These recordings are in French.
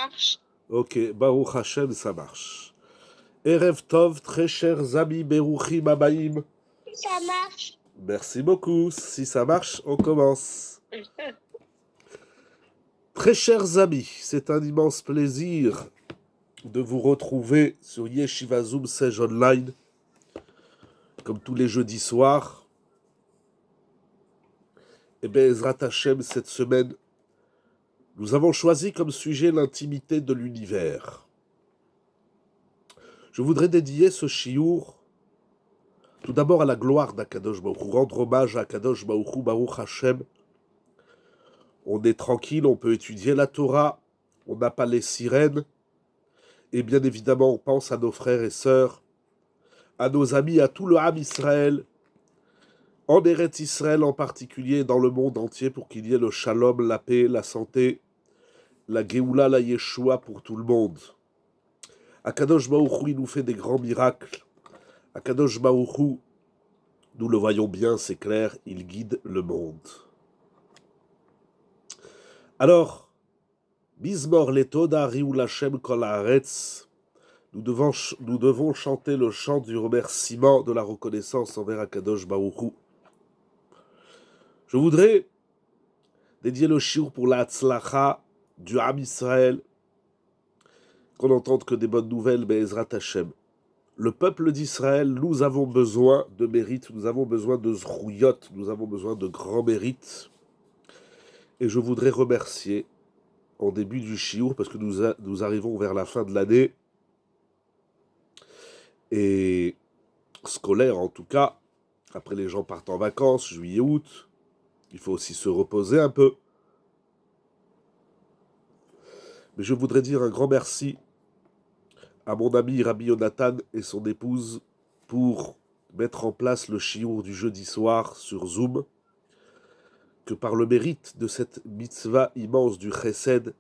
marche. Ok, Baruch Hashem, ça marche. Erev Tov, très chers amis Beruchim Abaim. Ça marche. Merci beaucoup. Si ça marche, on commence. Très chers amis, c'est un immense plaisir de vous retrouver sur Yeshiva Zoom Sage Online, comme tous les jeudis soirs. Et bien, Ezrat Hashem, cette semaine, nous avons choisi comme sujet l'intimité de l'univers. Je voudrais dédier ce chiour tout d'abord à la gloire d'Akadosh Baruch Hu, rendre hommage à Akadosh Baruch Hu, Baruch Hashem. On est tranquille, on peut étudier la Torah, on n'a pas les sirènes, et bien évidemment on pense à nos frères et sœurs, à nos amis, à tout le Ham Israël, en Eretz Israël en particulier, dans le monde entier, pour qu'il y ait le shalom, la paix, la santé, la Géoula, la Yeshua pour tout le monde. Akadosh Baruch Hu, il nous fait des grands miracles. Akadosh Baruch Hu, nous le voyons bien, c'est clair, il guide le monde. Alors, Bizmor letoda riou lachem kol haaretz, nous devons chanter le chant du remerciement, de la reconnaissance envers Akadosh Baruch Hu. Je voudrais dédier le shiur pour la Hatzlacha du Ham Israël, qu'on n'entende que des bonnes nouvelles, Be'ezrat Hashem. Le peuple d'Israël, nous avons besoin de mérite, nous avons besoin de zruyot, nous avons besoin de grands mérites. Et je voudrais remercier, en début du shiur, parce que nous arrivons vers la fin de l'année, et scolaire en tout cas, après les gens partent en vacances, juillet, août, il faut aussi se reposer un peu. Mais je voudrais dire un grand merci à mon ami Rabbi Yonatan et son épouse pour mettre en place le shiur du jeudi soir sur Zoom, que par le mérite de cette mitzvah immense du chesed,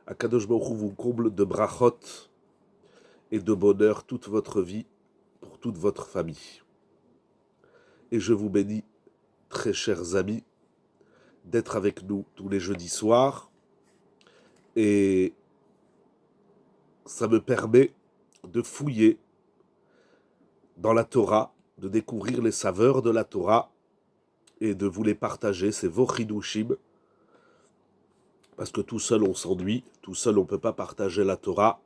Akadosh Baruch Hu vous comble de brachot et de bonheur toute votre vie, pour toute votre famille. Et je vous bénis, très chers amis, d'être avec nous tous les jeudis soirs. Et ça me permet de fouiller dans la Torah, de découvrir les saveurs de la Torah et de vous les partager. C'est vos chidushim. Parce que tout seul on s'ennuie, tout seul on ne peut pas partager la Torah.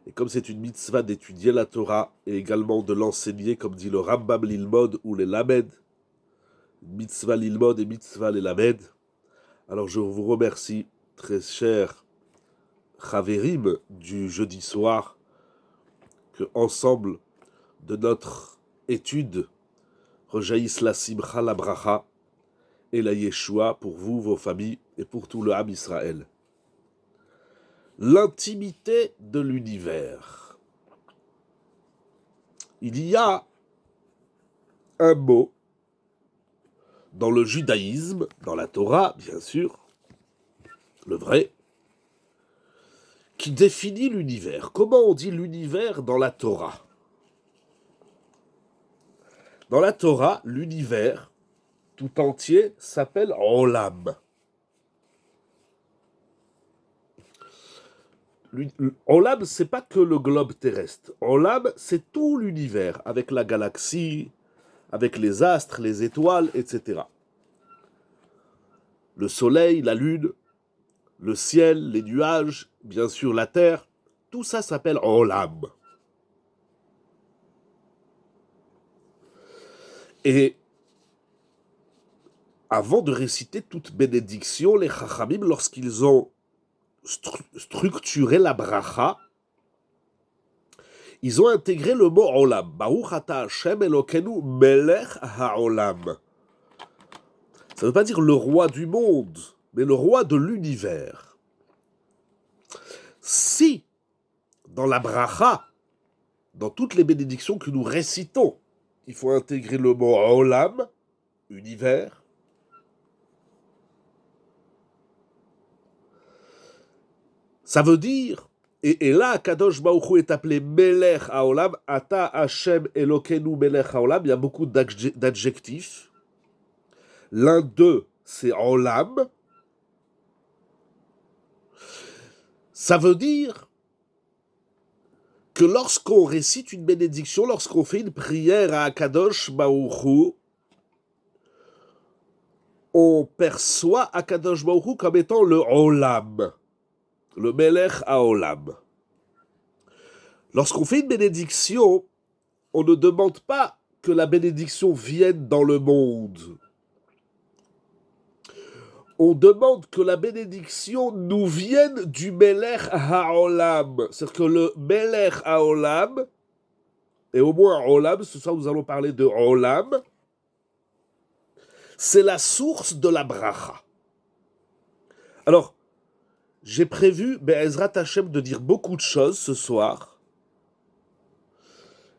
Et comme c'est une mitzvah d'étudier la Torah et également de l'enseigner, comme dit le Rambam Lilmod ou les Lamed, mitzvah Lilmod et mitzvah les Lamed, alors je vous remercie, très chers Chaverim du jeudi soir, que ensemble de notre étude rejaillisse la Simcha, la Bracha et la Yeshua pour vous, vos familles et pour tout le Ham Israël. L'intimité de l'univers. Il y a un mot dans le judaïsme, dans la Torah, bien sûr, le vrai, qui définit l'univers. Comment on dit l'univers dans la Torah ? Dans la Torah, l'univers tout entier s'appelle Olam. Olam, c'est pas que le globe terrestre. Olam, c'est tout l'univers, avec la galaxie, avec les astres, les étoiles, etc. Le soleil, la lune, le ciel, les nuages, bien sûr la terre, tout ça s'appelle Olam. Et avant de réciter toute bénédiction, les Chachamim, lorsqu'ils ont structuré la bracha, ils ont intégré le mot Olam. Baruch ata Hashem Elokenu melech haolam. Ça ne veut pas dire le roi du monde, mais le roi de l'univers. Si, dans la bracha, dans toutes les bénédictions que nous récitons, il faut intégrer le mot Olam, univers, ça veut dire, et là, Kadosh Baruch Hu est appelé Melech Haolam, Ata Hashem Elokenu Melech Haolam, il y a beaucoup d'adjectifs. L'un d'eux, c'est Olam. Ça veut dire que lorsqu'on récite une bénédiction, lorsqu'on fait une prière à Akadosh Baruch Hu, on perçoit Akadosh Baruch Hu comme étant le Olam, le Melech HaOlam. Lorsqu'on fait une bénédiction, on ne demande pas que la bénédiction vienne dans le monde. On demande que la bénédiction nous vienne du Melech HaOlam. C'est-à-dire que le Melech HaOlam, et au moins Olam, ce soir nous allons parler de Olam, c'est la source de la bracha. Alors, j'ai prévu, Be'ezrat Hashem, de dire beaucoup de choses ce soir.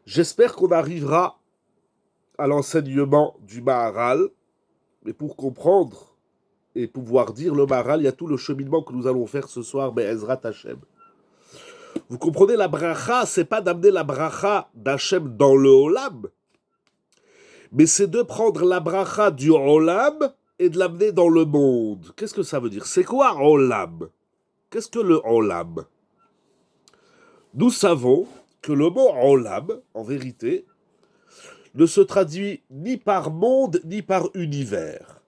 J'espère qu'on arrivera à l'enseignement du Maharal, mais pour comprendre et pouvoir dire le Maharal, il y a tout le cheminement que nous allons faire ce soir, Be'ezrat Hashem. Vous comprenez, la bracha, c'est pas d'amener la bracha d'Hachem dans le Olam, mais c'est de prendre la bracha du Olam et de l'amener dans le monde. Qu'est-ce que ça veut dire? C'est quoi Olam? Qu'est-ce que le Olam? Nous savons que le mot Olam, en vérité, ne se traduit ni par monde, ni par univers.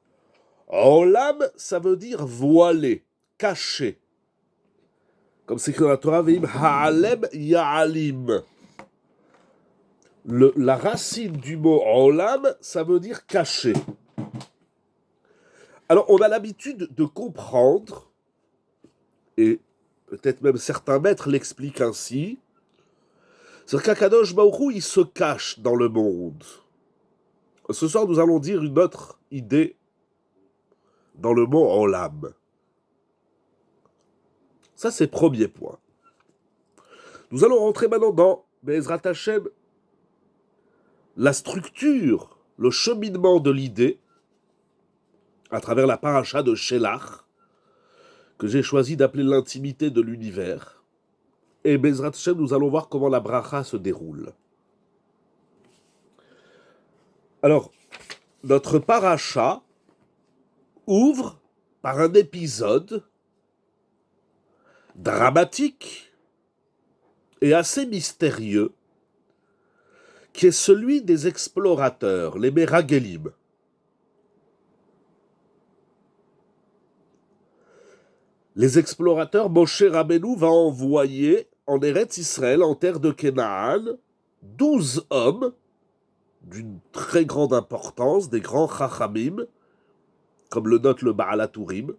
Olam, ça veut dire voilé, caché. Comme c'est que dans la Torah, Ve'im ha'alem ya'alim. La racine du mot Olam, ça veut dire caché. Alors, on a l'habitude de comprendre, et peut-être même certains maîtres l'expliquent ainsi, c'est qu'Akadosh Baruch Hu, il se cache dans le monde. Ce soir, nous allons dire une autre idée dans le mot Olam. Ça, c'est le premier point. Nous allons rentrer maintenant dans Be'ezrat Hashem, la structure, le cheminement de l'idée, à travers la paracha de Shelach, que j'ai choisi d'appeler l'intimité de l'univers. Et Be'ezrat Hashem, nous allons voir comment la bracha se déroule. Alors, notre paracha ouvre par un épisode dramatique et assez mystérieux, qui est celui des explorateurs, les Meragelim. Les explorateurs, Moshe Rabbeinu va envoyer en Eretz Israël, en terre de Canaan, 12 hommes d'une très grande importance, des grands chachamim, comme le note le Baal HaTurim.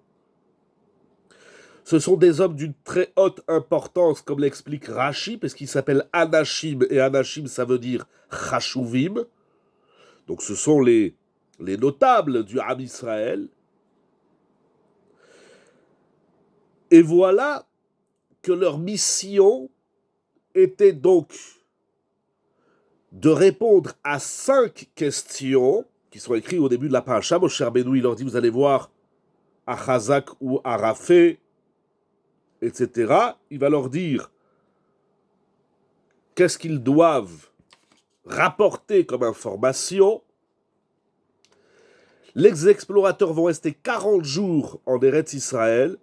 Ce sont des hommes d'une très haute importance, comme l'explique Rashi, parce qu'ils s'appellent Anashim, et Anashim, ça veut dire Chashuvim. Donc ce sont les notables du Ham Israël. Et voilà que leur mission était donc de répondre à 5 questions qui sont écrites au début de la paracha. Moshe Rabbeinu, il leur dit, vous allez voir à Chazak ou à Rafé, etc. Il va leur dire qu'est-ce qu'ils doivent rapporter comme information. Les explorateurs vont rester 40 jours en Eretz Israël.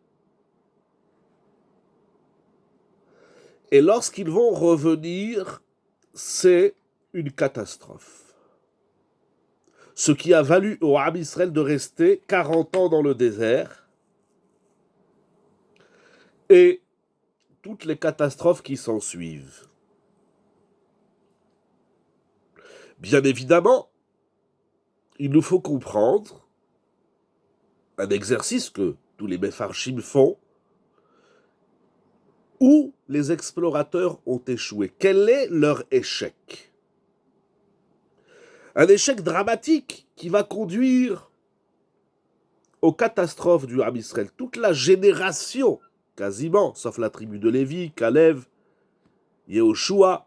Et lorsqu'ils vont revenir, c'est une catastrophe. Ce qui a valu au Ham Israël de rester 40 ans dans le désert. Et toutes les catastrophes qui s'en suivent. Bien évidemment, il nous faut comprendre un exercice que tous les Mefarshim font, où les explorateurs ont échoué. Quel est leur échec? Un échec dramatique qui va conduire aux catastrophes du Ham Israël. Toute la génération, quasiment, sauf la tribu de Lévi, Kalev, Yehoshua,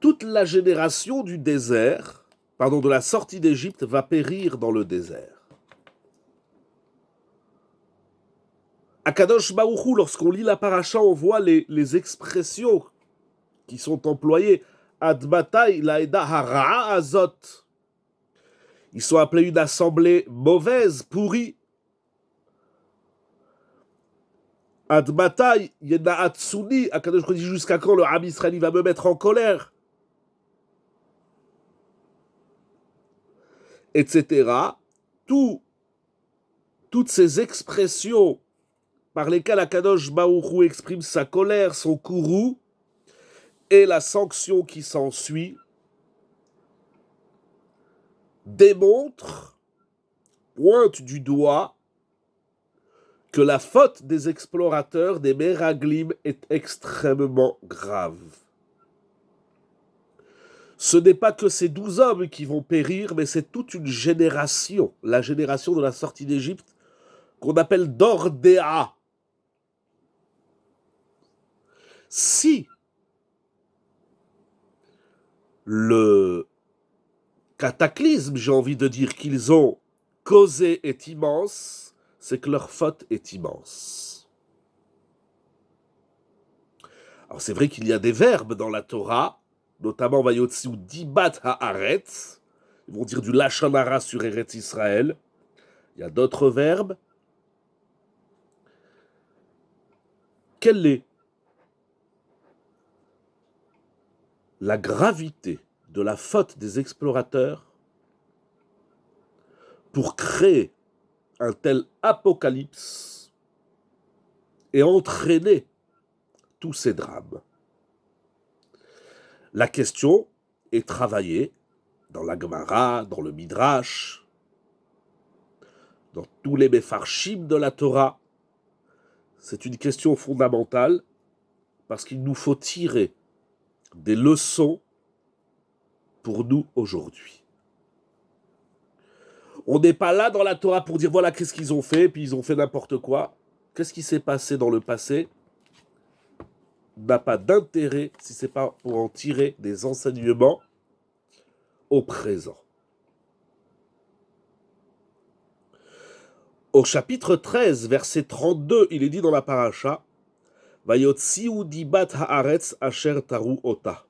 toute la génération du désert, de la sortie d'Égypte, va périr dans le désert. Akadosh Baruch Hu, lorsqu'on lit la paracha, on voit les expressions qui sont employées. Admatai laeda hara'a azot. Ils sont appelés une assemblée mauvaise, pourrie. Admatai Yenaatsuni, Akadosh dit jusqu'à quand le Ham Israël va me mettre en colère, etc. Toutes ces expressions par lesquelles Akadosh Baruch Hu exprime sa colère, son courroux, et la sanction qui s'ensuit, démontrent, pointent du doigt, que la faute des explorateurs, des Meraglim, est extrêmement grave. Ce n'est pas que ces 12 hommes qui vont périr, mais c'est toute une génération, la génération de la sortie d'Égypte, qu'on appelle Dordéa. Si le cataclysme, j'ai envie de dire, qu'ils ont causé est immense, c'est que leur faute est immense. Alors c'est vrai qu'il y a des verbes dans la Torah, notamment Vayotziu Dibat Haaretz, ils vont dire du Lachon Hara sur Eretz Israël. Il y a d'autres verbes. Quelle est la gravité de la faute des explorateurs pour créer un tel apocalypse et entraîner tous ces drames? La question est travaillée dans la Gemara, dans le Midrash, dans tous les Mefarshim de la Torah. C'est une question fondamentale parce qu'il nous faut tirer des leçons pour nous aujourd'hui. On n'est pas là dans la Torah pour dire voilà qu'est-ce qu'ils ont fait, puis ils ont fait n'importe quoi. Qu'est-ce qui s'est passé dans le passé n'a pas d'intérêt si ce n'est pas pour en tirer des enseignements au présent. Au chapitre 13, verset 32, il est dit dans la paracha Vayotziu dibat haaretz asher taru ota.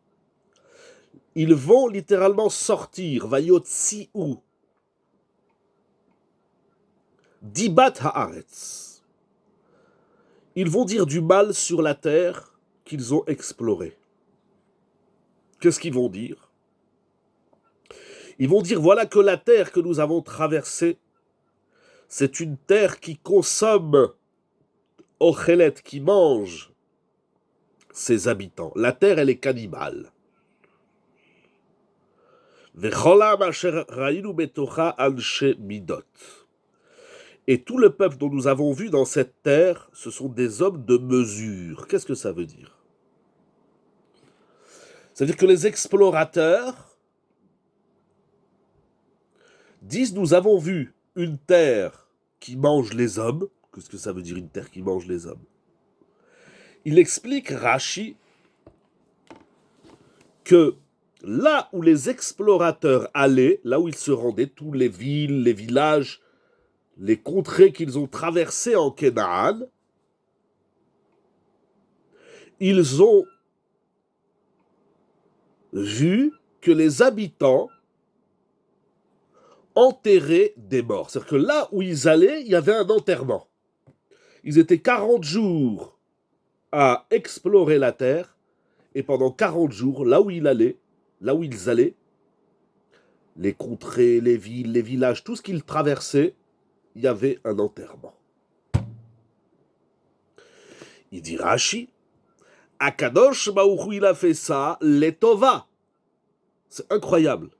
Ils vont littéralement sortir, Vayotziu dibat haaretz. Ils vont dire du mal sur la terre qu'ils ont explorée. Qu'est-ce qu'ils vont dire? Ils vont dire voilà que la terre que nous avons traversée, c'est une terre qui consomme Ochelet, qui mange ses habitants. La terre, elle est cannibale. Et tout le peuple dont nous avons vu dans cette terre, ce sont des hommes de mesure. Qu'est-ce que ça veut dire? C'est-à-dire que les explorateurs disent nous avons vu une terre qui mange les hommes. Qu'est-ce que ça veut dire une terre qui mange les hommes? Il explique, Rashi, que là où les explorateurs allaient, là où ils se rendaient, toutes les villes, les villages, les contrées qu'ils ont traversées en Canaan, ils ont vu que les habitants enterraient des morts. C'est-à-dire que là où ils allaient, il y avait un enterrement. Ils étaient 40 jours à explorer la terre, et pendant 40 jours, là où ils allaient, les contrées, les villes, les villages, tout ce qu'ils traversaient, il y avait un enterrement. Il dit Rashi, Akadosh Baruch Hu, il a fait ça, l'Etova. C'est incroyable.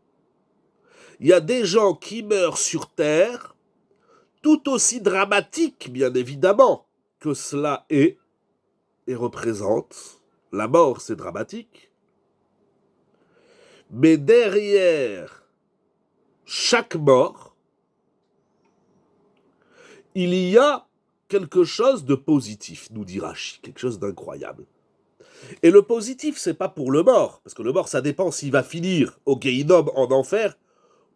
Il y a des gens qui meurent sur terre, tout aussi dramatique, bien évidemment, que cela est et représente. La mort, c'est dramatique. Mais derrière chaque mort, il y a quelque chose de positif, nous dit Rashi, quelque chose d'incroyable. Et le positif, c'est pas pour le mort, parce que le mort, ça dépend s'il va finir au Gehinom, en enfer,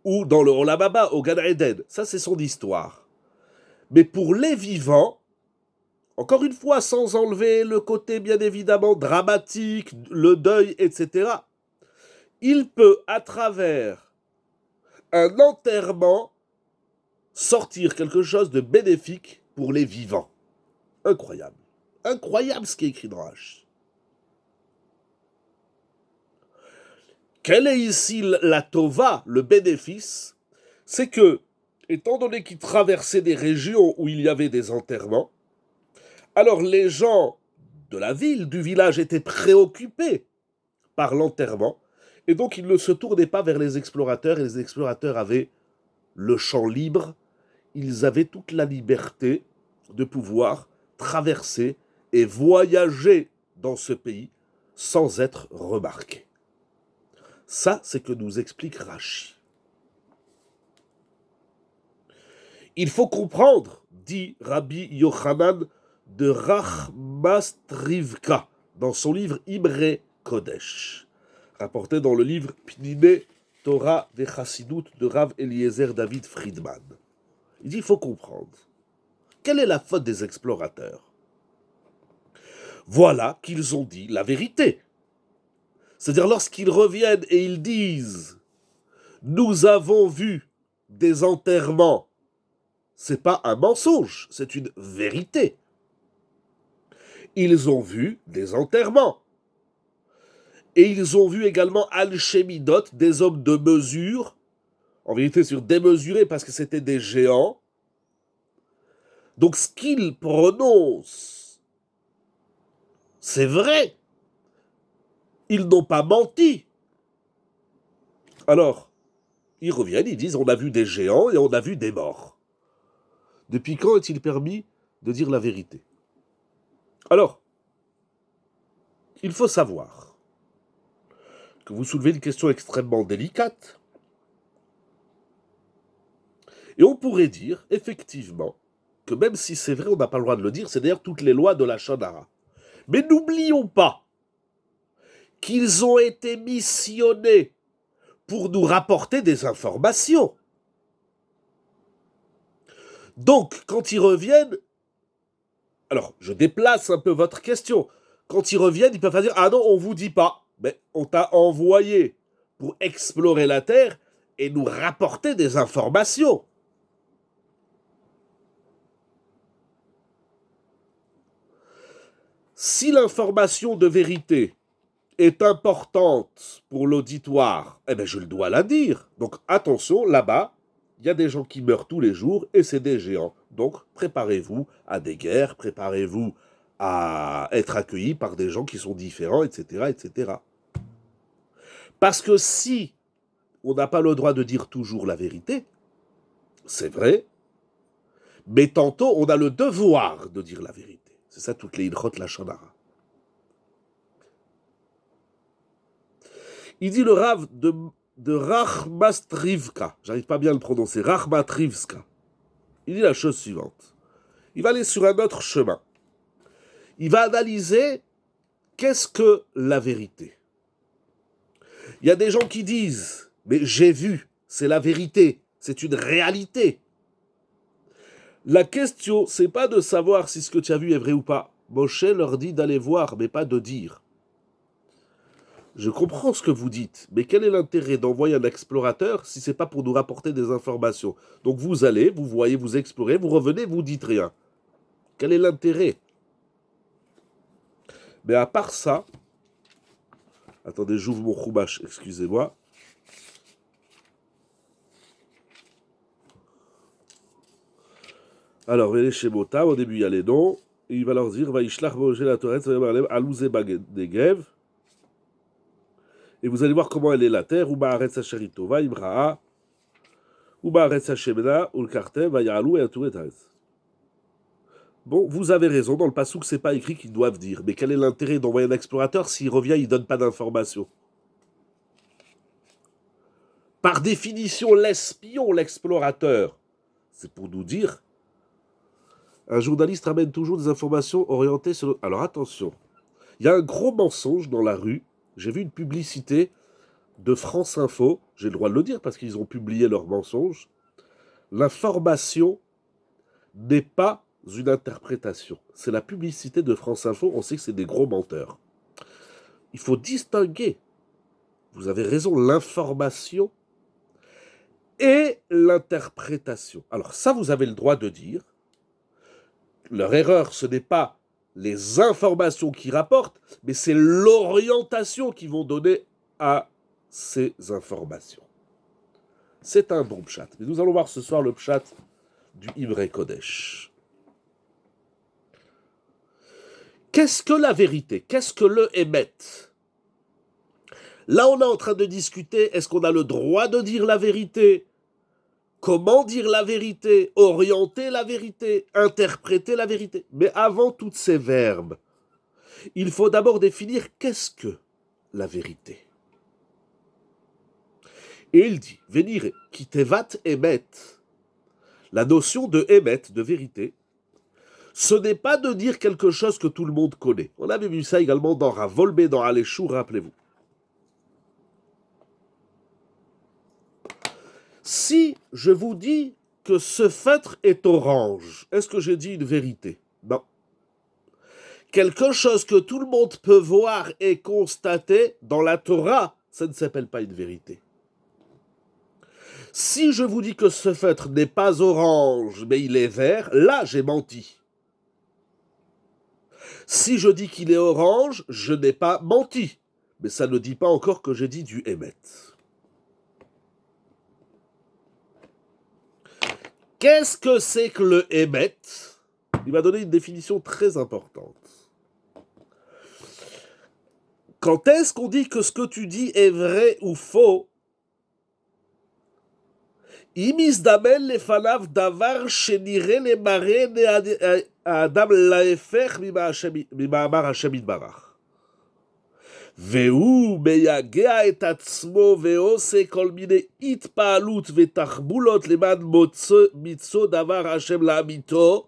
ou dans le Olam Haba, au Gan Eden. Ça, c'est son histoire. Mais pour les vivants, encore une fois, sans enlever le côté, bien évidemment, dramatique, le deuil, etc., il peut, à travers un enterrement, sortir quelque chose de bénéfique pour les vivants. Incroyable. Incroyable ce qui est écrit dans Rashi. Quelle est ici la tova, le bénéfice? C'est que, étant donné qu'il traversait des régions où il y avait des enterrements, alors les gens de la ville, du village, étaient préoccupés par l'enterrement, et donc ils ne se tournaient pas vers les explorateurs, et les explorateurs avaient le champ libre, ils avaient toute la liberté de pouvoir traverser et voyager dans ce pays sans être remarqués. Ça, c'est que nous explique Rashi. Il faut comprendre, dit Rabbi Yochanan de Rachmastrivka, dans son livre Imre Kodesh, rapporté dans le livre Pnime Torah Vechassidut de Rav Eliezer David Friedman. Il dit, il faut comprendre. Quelle est la faute des explorateurs? Voilà qu'ils ont dit la vérité. C'est-à-dire lorsqu'ils reviennent et ils disent « Nous avons vu des enterrements », c'est pas un mensonge, c'est une vérité. Ils ont vu des enterrements. Et ils ont vu également Al-Shemidot, des hommes de mesure, en vérité sur démesurés parce que c'était des géants. Donc ce qu'ils prononcent, c'est vrai. Ils n'ont pas menti. Alors, ils reviennent, ils disent, on a vu des géants et on a vu des morts. Depuis quand est-il permis de dire la vérité? Alors, il faut savoir que vous soulevez une question extrêmement délicate. Et on pourrait dire, effectivement, que même si c'est vrai, on n'a pas le droit de le dire, c'est d'ailleurs toutes les lois de la Shonara. Mais n'oublions pas qu'ils ont été missionnés pour nous rapporter des informations. Donc, quand ils reviennent, alors je déplace un peu votre question, quand ils reviennent, ils peuvent pas dire « Ah non, on vous dit pas, mais on t'a envoyé pour explorer la Terre et nous rapporter des informations. » Si l'information de vérité est importante pour l'auditoire, eh bien je le dois la dire. Donc attention, là-bas, il y a des gens qui meurent tous les jours et c'est des géants. Donc préparez-vous à des guerres, préparez-vous à être accueillis par des gens qui sont différents, etc., etc. Parce que si on n'a pas le droit de dire toujours la vérité, c'est vrai, mais tantôt on a le devoir de dire la vérité. C'est ça toutes les ilchot la Shonara. Il dit le Rav de Rachmastrivka, j'arrive pas bien à le prononcer, Rachmastrivka. Il dit la chose suivante. Il va aller sur un autre chemin. Il va analyser qu'est-ce que la vérité. Il y a des gens qui disent, mais j'ai vu, c'est la vérité, c'est une réalité. La question, c'est pas de savoir si ce que tu as vu est vrai ou pas. Moshe leur dit d'aller voir, mais pas de dire. Je comprends ce que vous dites, mais quel est l'intérêt d'envoyer un explorateur si c'est pas pour nous rapporter des informations? Donc vous allez, vous voyez, vous explorez, vous revenez, vous dites rien. Quel est l'intérêt? Mais à part ça, attendez, j'ouvre mon chumash, excusez-moi. Alors, venez chez Motam, au début il y a les noms, et il va leur dire, Vaishlach Moshe la Torah, Alouze Bagedegev, et vous allez voir comment elle est la terre, ou Baaretz Hasheritova, Imraa, ou Baaretz Hashemna, ou le Kartem, Vayalou et Aturetaz. Bon, vous avez raison, dans le Passouk, c'est pas écrit qu'ils doivent dire, mais quel est l'intérêt d'envoyer un explorateur s'il revient, il donne pas d'informations? Par définition, l'espion, l'explorateur, c'est pour nous dire. Un journaliste ramène toujours des informations orientées sur... Alors attention, il y a un gros mensonge dans la rue. J'ai vu une publicité de France Info, j'ai le droit de le dire parce qu'ils ont publié leur mensonge. L'information n'est pas une interprétation. C'est la publicité de France Info, on sait que c'est des gros menteurs. Il faut distinguer, vous avez raison, l'information et l'interprétation. Alors ça, vous avez le droit de dire. Leur erreur, ce n'est pas les informations qu'ils rapportent, mais c'est l'orientation qu'ils vont donner à ces informations. C'est un bon pshat. Mais nous allons voir ce soir le pshat du Ivrei Kodesh. Qu'est-ce que la vérité? Qu'est-ce que le émet? Là, on est en train de discuter, est-ce qu'on a le droit de dire la vérité? Comment dire la vérité? Orienter la vérité? Interpréter la vérité? Mais avant tous ces verbes, il faut d'abord définir qu'est-ce que la vérité. Et il dit, venire, kitevat emet, la notion de emet, de vérité, ce n'est pas de dire quelque chose que tout le monde connaît. On avait vu ça également dans Ravolbe, dans Aléchou, rappelez-vous. Si je vous dis que ce feutre est orange, est-ce que j'ai dit une vérité? Non. Quelque chose que tout le monde peut voir et constater dans la Torah, ça ne s'appelle pas une vérité. Si je vous dis que ce feutre n'est pas orange, mais il est vert, là j'ai menti. Si je dis qu'il est orange, je n'ai pas menti. Mais ça ne dit pas encore que j'ai dit du émet. Qu'est-ce que c'est que le émet? Il va donner une définition très importante. Quand est-ce qu'on dit que ce que tu dis est vrai ou faux? Imisdamel lefanav davar shenire lemare ne adam laefer mima'amar Hashem yitbarach. והוא מייגע את עצמו ועושה כל מיני התפעלות ותחבולות למען מצוא דבר השם לאמיתו,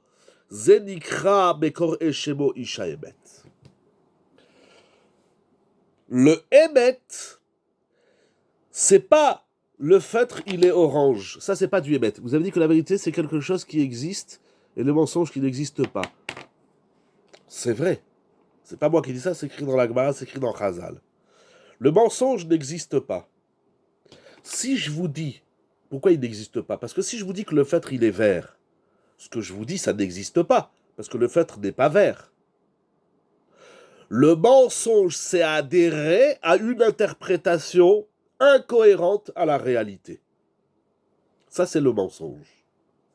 זה נקרא בקוראי שמו איש האמת. Le émet, c'est pas le feutre, il est orange. Ça, c'est pas du émet. Vous avez dit que la vérité, c'est quelque chose qui existe et le mensonge qui n'existe pas. C'est vrai. C'est pas moi qui dis ça, c'est écrit dans la Gemara, c'est écrit dans Chazal. Le mensonge n'existe pas. Si je vous dis, pourquoi il n'existe pas? Parce que si je vous dis que le feutre, il est vert, ce que je vous dis, ça n'existe pas, parce que le feutre n'est pas vert. Le mensonge, c'est adhérer à une interprétation incohérente à la réalité. Ça, c'est le mensonge.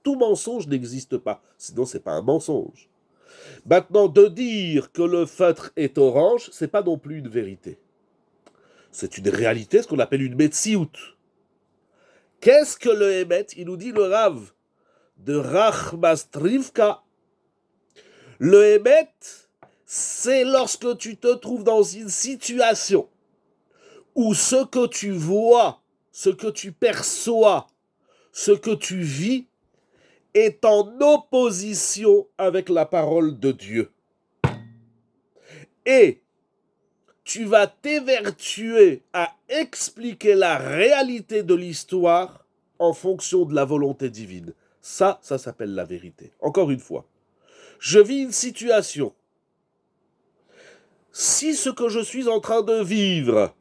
Tout mensonge n'existe pas, sinon c'est pas un mensonge. Maintenant, de dire que le feutre est orange, c'est pas non plus une vérité. C'est une réalité, ce qu'on appelle une metsiout. Qu'est-ce que le émet? Il nous dit le Rav de Rachmastrivka. Le émet, c'est lorsque tu te trouves dans une situation où ce que tu vois, ce que tu perçois, ce que tu vis est en opposition avec la parole de Dieu. Et tu vas t'évertuer à expliquer la réalité de l'histoire en fonction de la volonté divine. Ça s'appelle la vérité. Encore une fois, je vis une situation. Si ce que je suis en train de vivre,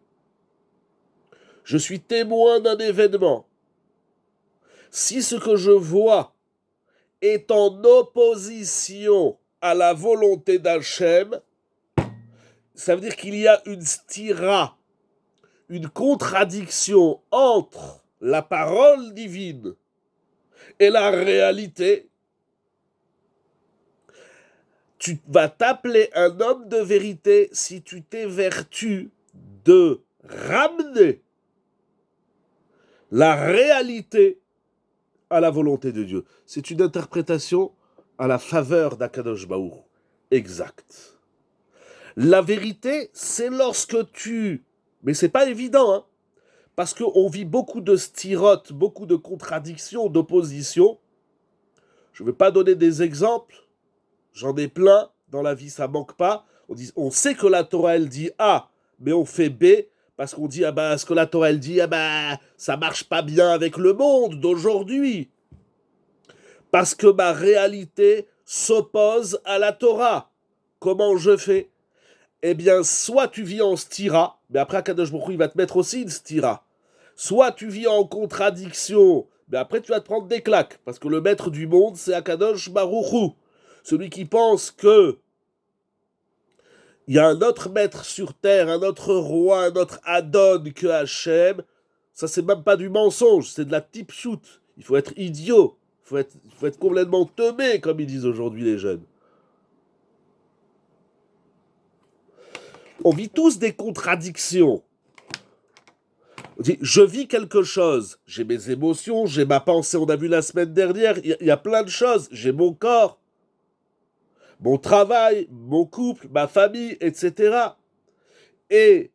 je suis témoin d'un événement, si ce que je vois est en opposition à la volonté d'Hachem, ça veut dire qu'il y a une stira, une contradiction entre la parole divine et la réalité. Tu vas t'appeler un homme de vérité si tu t'évertues de ramener la réalité à la volonté de Dieu. C'est une interprétation à la faveur d'Akadosh Baruch. Exact. La vérité, c'est lorsque tu... Mais c'est pas évident, hein, parce qu'on vit beaucoup de stirotes, beaucoup de contradictions, d'oppositions. Je ne vais pas donner des exemples, j'en ai plein, dans la vie ça manque pas. On sait que la Torah elle dit A, mais on fait B, parce qu'on dit, ah ben, ce que la Torah elle dit, ah ben, ça marche pas bien avec le monde d'aujourd'hui. Parce que ma réalité s'oppose à la Torah. Comment je fais? Eh bien, soit tu vis en stira, mais après Akadosh Baruch Hu, il va te mettre aussi une stira. Soit tu vis en contradiction, mais après tu vas te prendre des claques, parce que le maître du monde, c'est Akadosh Baruch Hu. Celui qui pense que il y a un autre maître sur terre, un autre roi, un autre Adon que Hachem, ça c'est même pas du mensonge, c'est de la type shoot. Il faut être idiot, il faut être complètement teubé, comme ils disent aujourd'hui les jeunes. On vit tous des contradictions. On dit, je vis quelque chose, j'ai mes émotions, j'ai ma pensée, on a vu la semaine dernière, il y a plein de choses, j'ai mon corps, mon travail, mon couple, ma famille, etc. Et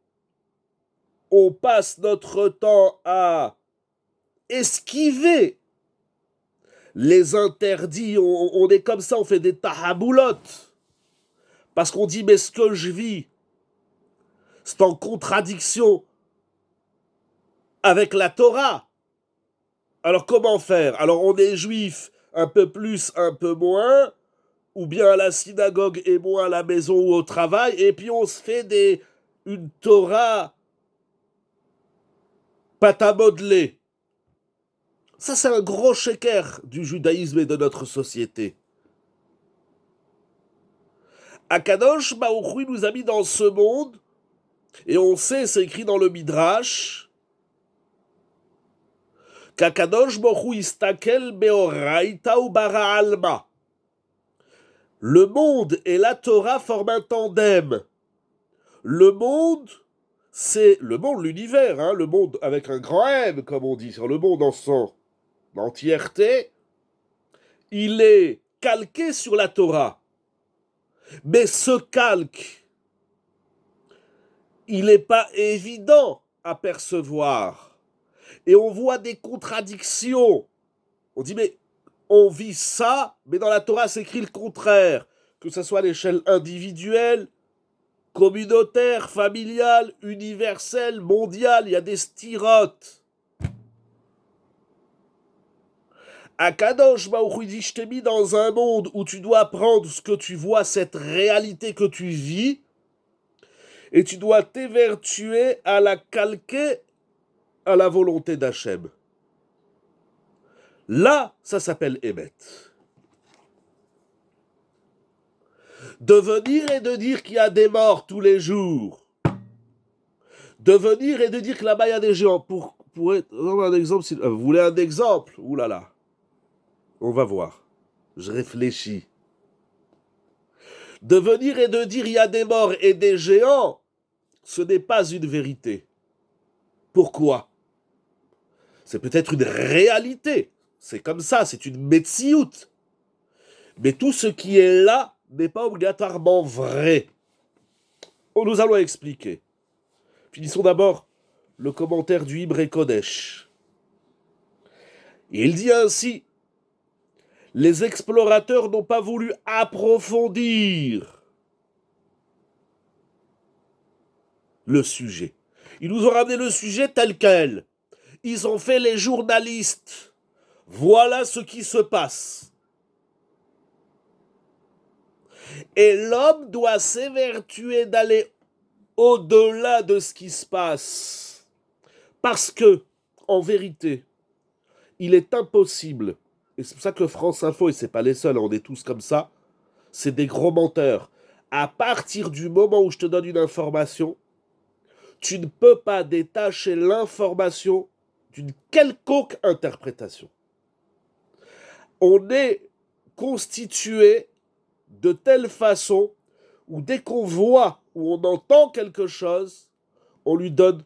on passe notre temps à esquiver les interdits, on est comme ça, on fait des tahaboulottes. Parce qu'on dit, mais ce que je vis, c'est en contradiction avec la Torah. Alors comment faire? Alors on est juif un peu plus, un peu moins, ou bien à la synagogue et moins à la maison ou au travail, et puis on se fait une Torah pâte à modeler. Ça, c'est un gros shaker du judaïsme et de notre société. Akadosh Baruch Hu nous a mis dans ce monde, et on sait, c'est écrit dans le Midrash, qu'Akadosh Baruch Hu istakel beoraita ou bara alma. Le monde et la Torah forment un tandem. Le monde, c'est le monde, l'univers, hein, le monde avec un grand M, comme on dit, sur le monde en son entièreté, il est calqué sur la Torah. Mais ce calque, il n'est pas évident à percevoir. Et on voit des contradictions. On dit, mais on vit ça, mais dans la Torah, c'est écrit le contraire. Que ce soit à l'échelle individuelle, communautaire, familiale, universelle, mondiale, il y a des styrotes. Akadosh Baruch Hu dit, je t'ai mis dans un monde où tu dois prendre ce que tu vois, cette réalité que tu vis, et tu dois t'évertuer à la calquer à la volonté d'Hachem. Là, ça s'appelle Emet. De venir et de dire qu'il y a des morts tous les jours. De venir et de dire que là-bas il y a des géants. Pour un exemple, vous voulez un exemple? Ouh là là. On va voir. Je réfléchis. De venir et de dire il y a des morts et des géants, ce n'est pas une vérité. Pourquoi? C'est peut-être une réalité. C'est comme ça, c'est une metsiout. Mais tout ce qui est là n'est pas obligatoirement vrai. Nous allons expliquer. Finissons d'abord le commentaire du Ibré Kodesh. Il dit ainsi, les explorateurs n'ont pas voulu approfondir le sujet. Ils nous ont ramené le sujet tel quel. Ils ont fait les journalistes. Voilà ce qui se passe. Et l'homme doit s'évertuer d'aller au-delà de ce qui se passe. Parce que, en vérité, il est impossible, et c'est pour ça que France Info, et c'est pas les seuls, on est tous comme ça, c'est des gros menteurs. À partir du moment où je te donne une information, tu ne peux pas détacher l'information d'une quelconque interprétation. On est constitué de telle façon où dès qu'on voit ou on entend quelque chose, on lui donne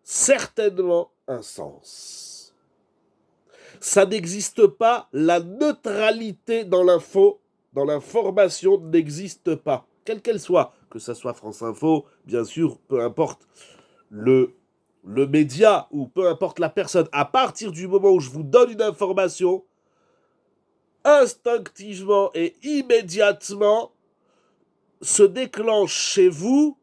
certainement un sens. Ça n'existe pas, la neutralité dans l'info, dans l'information n'existe pas, quelle qu'elle soit, que ce soit France Info, bien sûr, peu importe le média ou peu importe la personne, à partir du moment où je vous donne une information, instinctivement et immédiatement se déclenche chez vous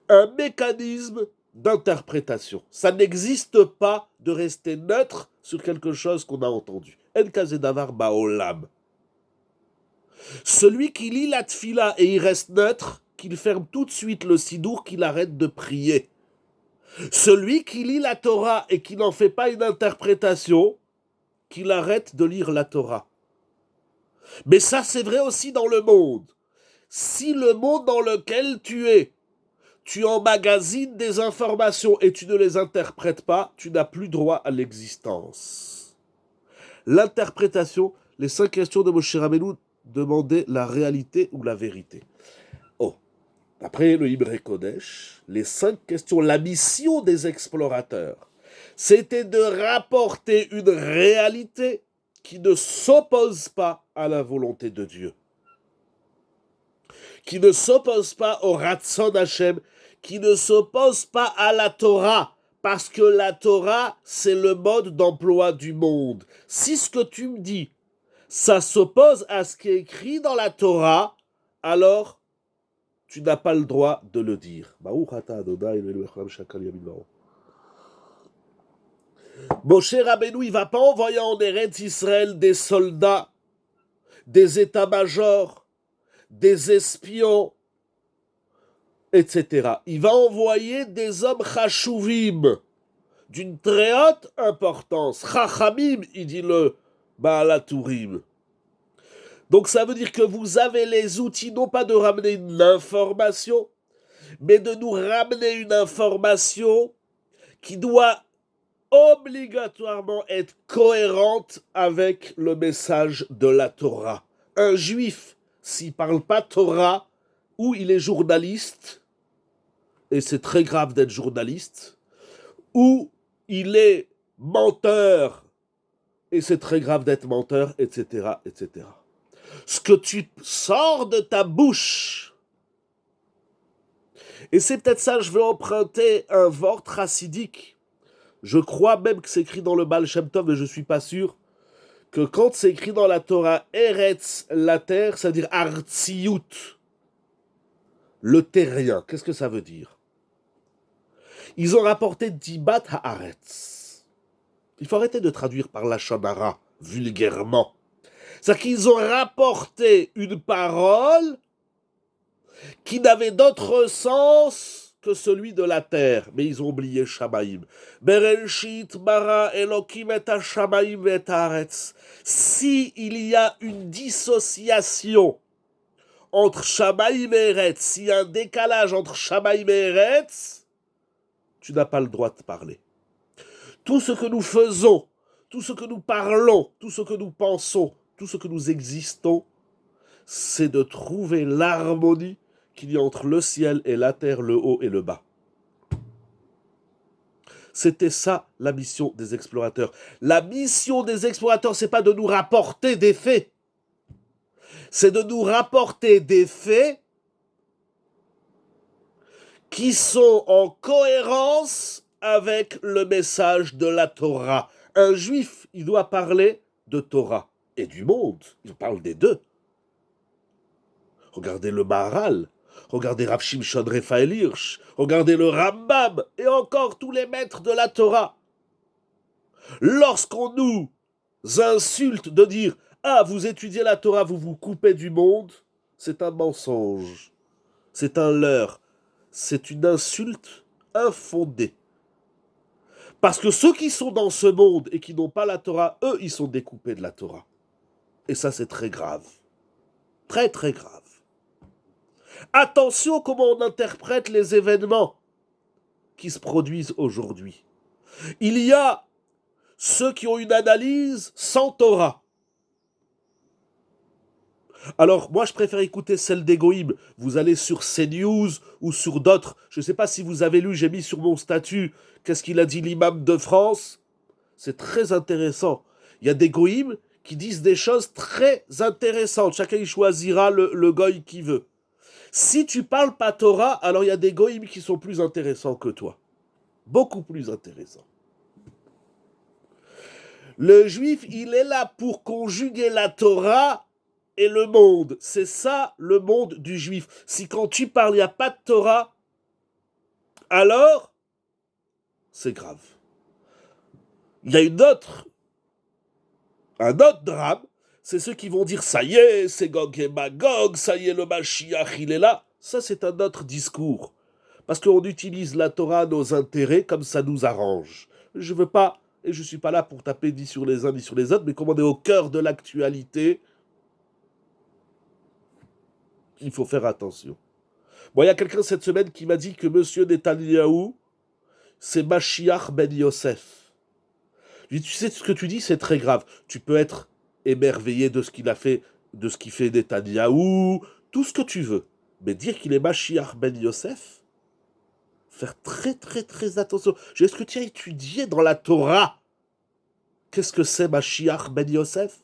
un mécanisme d'interprétation. Ça n'existe pas de rester neutre sur quelque chose qu'on a entendu. En kazedavar baolam. Celui qui lit la tfila et il reste neutre, qu'il ferme tout de suite le sidour, qu'il arrête de prier. Celui qui lit la Torah et qui n'en fait pas une interprétation, qu'il arrête de lire la Torah. Mais ça, c'est vrai aussi dans le monde. Si le monde dans lequel tu emmagasines des informations et tu ne les interprètes pas, tu n'as plus droit à l'existence. L'interprétation, les 5 questions de Moshe Rabbeinu demandaient la réalité ou la vérité. Oh, après le Hébreu Kodesh, les 5 questions, la mission des explorateurs, c'était de rapporter une réalité qui ne s'oppose pas à la volonté de Dieu, qui ne s'oppose pas au Ratzon Hashem, qui ne s'oppose pas à la Torah, parce que la Torah, c'est le mode d'emploi du monde. Si ce que tu me dis, ça s'oppose à ce qui est écrit dans la Torah, alors tu n'as pas le droit de le dire. Moshe Rabbeinu, il ne va pas envoyer en Eretz Israël des soldats, des états-majors, des espions, etc. Il va envoyer des hommes chashuvim, d'une très haute importance. Chachamim, il dit le Baal HaTurim. Donc ça veut dire que vous avez les outils, non pas de ramener une information, mais de nous ramener une information qui doit obligatoirement être cohérente avec le message de la Torah. Un juif, s'il ne parle pas Torah, ou il est journaliste, et c'est très grave d'être journaliste, ou il est menteur, et c'est très grave d'être menteur, etc., etc. Ce que tu sors de ta bouche, et c'est peut-être ça, je vais emprunter un vort chassidique. Je crois même que c'est écrit dans le Baal Shem Tov, mais je ne suis pas sûr, que quand c'est écrit dans la Torah, Eretz, la terre, ça veut dire Artziyut, le terrien. Qu'est-ce que ça veut dire? Ils ont rapporté Dibat Haaretz. Il faut arrêter de traduire par la Shonara, vulgairement. C'est-à-dire qu'ils ont rapporté une parole qui n'avait d'autre sens que celui de la terre. Mais ils ont oublié Shamaïm. Bereshit bara Elokim et ha-Shamaïm et haaretz. Si il y a une dissociation entre Shamaïm et Eretz, s'il y a un décalage entre Shamaïm et Eretz, tu n'as pas le droit de parler. Tout ce que nous faisons, tout ce que nous parlons, tout ce que nous pensons, tout ce que nous existons, c'est de trouver l'harmonie qu'il y a entre le ciel et la terre, le haut et le bas. C'était ça la mission des explorateurs. La mission des explorateurs, c'est pas de nous rapporter des faits. C'est de nous rapporter des faits qui sont en cohérence avec le message de la Torah. Un juif, il doit parler de Torah et du monde. Il parle des deux. Regardez le Maharal, regardez Rav Shimshon Raphaël Hirsch, regardez le Rambam et encore tous les maîtres de la Torah. Lorsqu'on nous insulte de dire « Ah, vous étudiez la Torah, vous vous coupez du monde », c'est un mensonge, c'est un leurre, c'est une insulte infondée. Parce que ceux qui sont dans ce monde et qui n'ont pas la Torah, eux, ils sont découpés de la Torah. Et ça, c'est très grave. Très, très grave. Attention comment on interprète les événements qui se produisent aujourd'hui. Il y a ceux qui ont une analyse sans Torah. Alors, moi, je préfère écouter celle des Goïm. Vous allez sur CNews ou sur d'autres. Je ne sais pas si vous avez lu, j'ai mis sur mon statut qu'est-ce qu'il a dit l'imam de France. C'est très intéressant. Il y a des Goïm qui disent des choses très intéressantes. Chacun y choisira le Goï qu'il veut. Si tu parles pas Torah, alors il y a des Goïm qui sont plus intéressants que toi. Beaucoup plus intéressants. Le juif, il est là pour conjuguer la Torah et le monde. C'est ça le monde du juif. Si quand tu parles, il n'y a pas de Torah, alors c'est grave. Il y a un autre drame, c'est ceux qui vont dire ça y est, c'est Gog et Magog, ça y est, le Mashiach, il est là. Ça, c'est un autre discours. Parce qu'on utilise la Torah à nos intérêts comme ça nous arrange. Je veux pas, et je ne suis pas là pour taper ni sur les uns ni sur les autres, mais comme on est au cœur de l'actualité, Il faut faire attention. Bon, il y a quelqu'un cette semaine qui m'a dit que M. Netanyahou, c'est Mashiach ben Yosef. Je dis, tu sais ce que tu dis, c'est très grave. Tu peux être émerveillé de ce qu'il a fait, de ce qu'il fait Netanyahou, tout ce que tu veux. Mais dire qu'il est Mashiach ben Yosef, faire très très très attention. Est-ce que tu as étudié dans la Torah qu'est-ce que c'est Mashiach ben Yosef?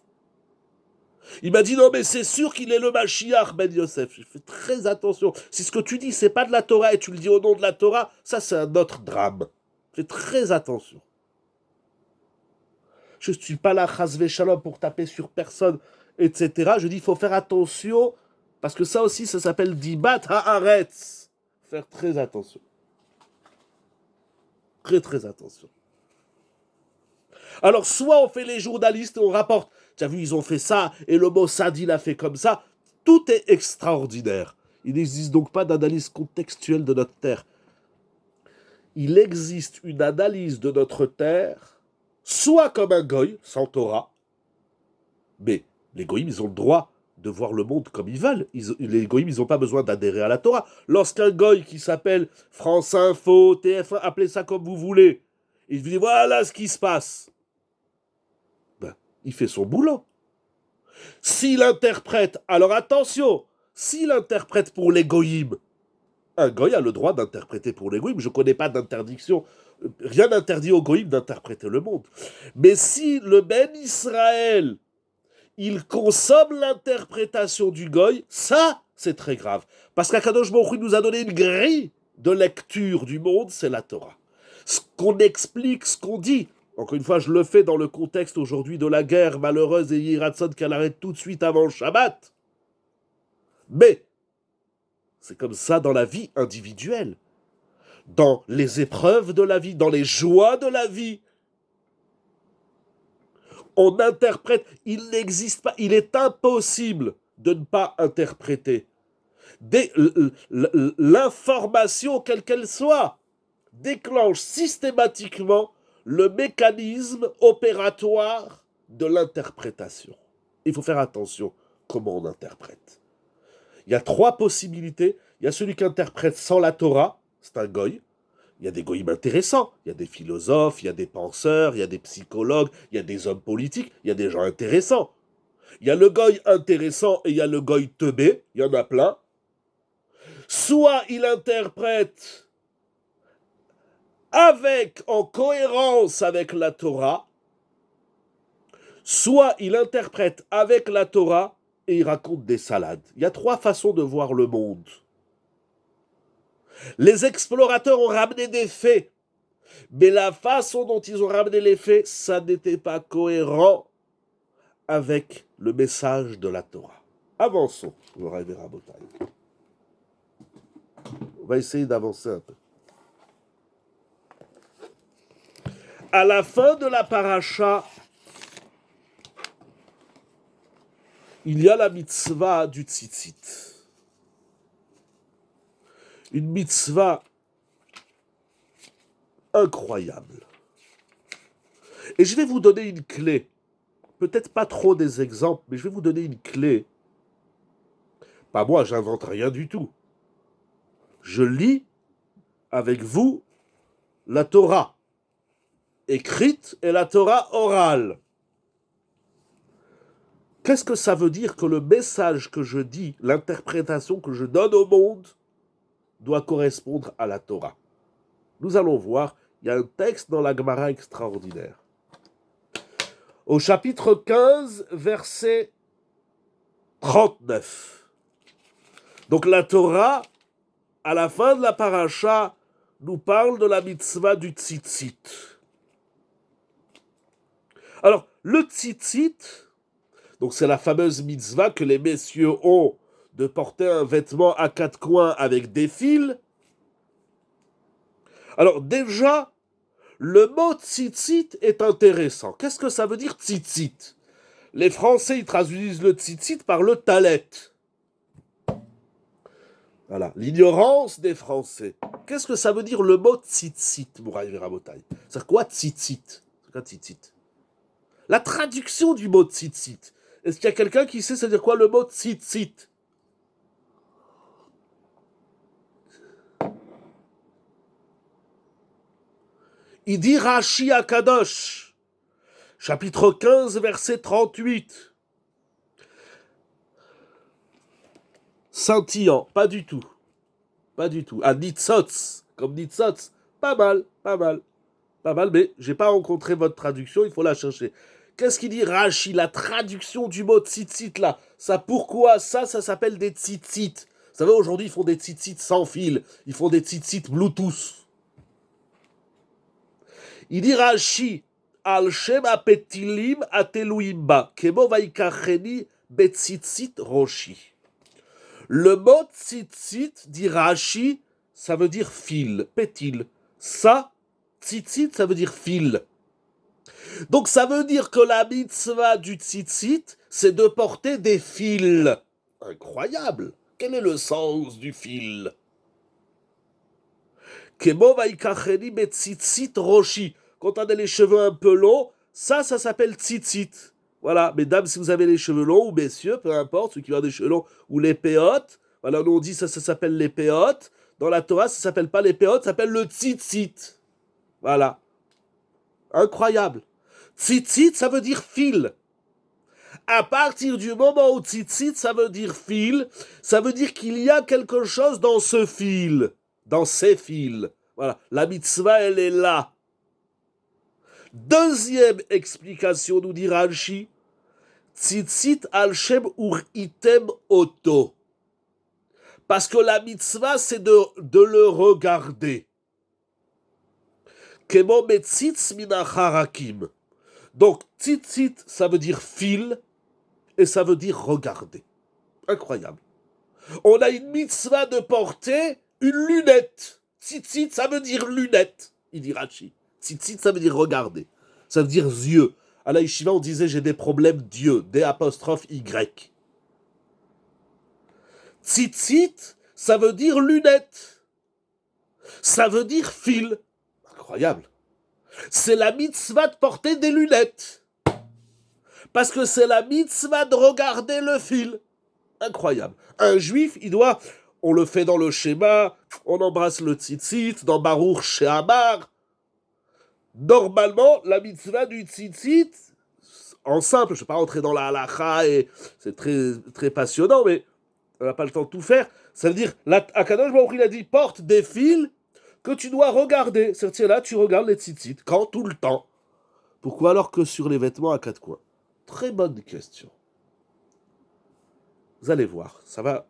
Il m'a dit non mais c'est sûr qu'il est le Mashiach ben Yosef. Je fais très attention. Si ce que tu dis c'est pas de la Torah et tu le dis au nom de la Torah, ça c'est un autre drame. Fais très attention. Je ne suis pas là, chas shalom, pour taper sur personne, etc. Je dis, il faut faire attention, parce que ça aussi, ça s'appelle dibat haaretz. Faire très attention. Très, très attention. Alors, soit on fait les journalistes et on rapporte, tu as vu, ils ont fait ça, et le Mossad, il a fait comme ça. Tout est extraordinaire. Il n'existe donc pas d'analyse contextuelle de notre terre. Il existe une analyse de notre terre, soit comme un goy, sans Torah, mais les goïms, ils ont le droit de voir le monde comme ils veulent. Les goïms, ils n'ont pas besoin d'adhérer à la Torah. Lorsqu'un goy qui s'appelle France Info, TF1, appelez ça comme vous voulez, il vous dit voilà ce qui se passe, ben, il fait son boulot. S'il interprète, alors attention, s'il interprète pour les goïms, un goy a le droit d'interpréter pour les goïms. Je ne connais pas d'interdiction. Rien n'interdit aux goïms d'interpréter le monde. Mais si le Ben Israël, il consomme l'interprétation du goy, ça, c'est très grave. Parce qu'Akadosh Baruch Hu nous a donné une grille de lecture du monde, c'est la Torah. Ce qu'on explique, ce qu'on dit. Encore une fois, je le fais dans le contexte aujourd'hui de la guerre malheureuse et Yiratson qu'elle arrête tout de suite avant le Shabbat. Mais, c'est comme ça dans la vie individuelle, dans les épreuves de la vie, dans les joies de la vie. On interprète, il n'existe pas, il est impossible de ne pas interpréter. L'information, quelle qu'elle soit, déclenche systématiquement le mécanisme opératoire de l'interprétation. Il faut faire attention comment on interprète. Il y a trois possibilités. Il y a celui qui interprète sans la Torah, c'est un goy. Il y a des goïms intéressants, il y a des philosophes, il y a des penseurs, il y a des psychologues, il y a des hommes politiques, il y a des gens intéressants. Il y a le goy intéressant et il y a le goy teubé, il y en a plein. Soit il interprète en cohérence avec la Torah, soit il interprète avec la Torah et il raconte des salades. Il y a trois façons de voir le monde. Les explorateurs ont ramené des faits, mais la façon dont ils ont ramené les faits, ça n'était pas cohérent avec le message de la Torah. Avançons, on va essayer d'avancer un peu. À la fin de la paracha, il y a la mitzvah du tzitzit. Une mitzvah incroyable. Et je vais vous donner une clé. Peut-être pas trop des exemples, mais je vais vous donner une clé. Pas moi, j'invente rien du tout. Je lis avec vous la Torah écrite et la Torah orale. Qu'est-ce que ça veut dire que le message que je dis, l'interprétation que je donne au monde, doit correspondre à la Torah? Nous allons voir, il y a un texte dans la Gemara extraordinaire. Au chapitre 15, verset 39. Donc la Torah, à la fin de la paracha, nous parle de la mitzvah du tzitzit. Alors, le tzitzit, donc c'est la fameuse mitzvah que les messieurs ont de porter un vêtement à quatre coins avec des fils. Alors déjà, le mot tzitzit est intéressant. Qu'est-ce que ça veut dire tzitzit? Les Français, ils traduisent le tzitzit par le talet. Voilà, l'ignorance des Français. Qu'est-ce que ça veut dire le mot tzitzit, Mouraï Verabotaï? C'est quoi tzitzit? C'est quoi tzitzit? La traduction du mot tzitzit. Est-ce qu'il y a quelqu'un qui sait se dire quoi le mot tzitzit? Il dit Rashi Akadosh, chapitre 15, verset 38. Scintillant, pas du tout. Pas du tout. À Nitzotz, comme Nitzotz, pas mal, pas mal. Pas mal, mais j'ai pas rencontré votre traduction, il faut la chercher. Qu'est-ce qu'il dit Rashi, la traduction du mot tzitzit là? Ça, pourquoi ça s'appelle des tzitzit. Vous savez, aujourd'hui, ils font des tzitzit sans fil. Ils font des tzitzit Bluetooth. Il dit Rashi, al shem apetilim ateluimba, kemo vaikacheni betzitzit roshi. Le mot tzitzit, dit Rashi, ça veut dire fil, pétil. Ça, tzitzit, ça veut dire fil. Donc ça veut dire que la mitzvah du tzitzit, c'est de porter des fils. Incroyable. Quel est le sens du fil? Kemo vaikacheni betzitzit roshi. Quand on a les cheveux un peu longs, ça s'appelle tzitzit. Voilà, mesdames, si vous avez les cheveux longs, ou messieurs, peu importe, ceux qui ont des cheveux longs, ou les péotes, voilà, nous on dit ça s'appelle les péotes. Dans la Torah, ça s'appelle pas les péotes, ça s'appelle le tzitzit. Voilà. Incroyable. Tzitzit, ça veut dire fil. À partir du moment où tzitzit, ça veut dire fil, ça veut dire qu'il y a quelque chose dans ce fil, dans ces fils. Voilà, la mitzvah, elle est là. Deuxième explication, nous dit Rashi, tzitzit al shem uritem oto. Parce que la mitzvah, c'est de le regarder. Kemo metzitz minacharakim. Donc, tzitzit, ça veut dire fil, et ça veut dire regarder. Incroyable. On a une mitzvah de porter une lunette. Tzitzit, ça veut dire lunette, il dit Rashi. Tzitzit, ça veut dire regarder. Ça veut dire yeux. À la yeshiva, on disait j'ai des problèmes d'yeux, D''Y. Tzitzit, ça veut dire lunette. Ça veut dire fil. Incroyable. C'est la mitzvah de porter des lunettes. Parce que c'est la mitzvah de regarder le fil. Incroyable. Un juif, il doit, on le fait dans le schéma, on embrasse le tzitzit, dans Baruch She'amar. Normalement, la mitzvah du tzitzit, en simple, je ne vais pas rentrer dans la halacha, et c'est très, très passionnant, mais on n'a pas le temps de tout faire. Ça veut dire, Akadosh Baruch il a dit, porte des fils que tu dois regarder. C'est-à-dire là, tu regardes les tzitzit. Quand? Tout le temps. Pourquoi alors que sur les vêtements à quatre coins? Très bonne question. Vous allez voir, ça va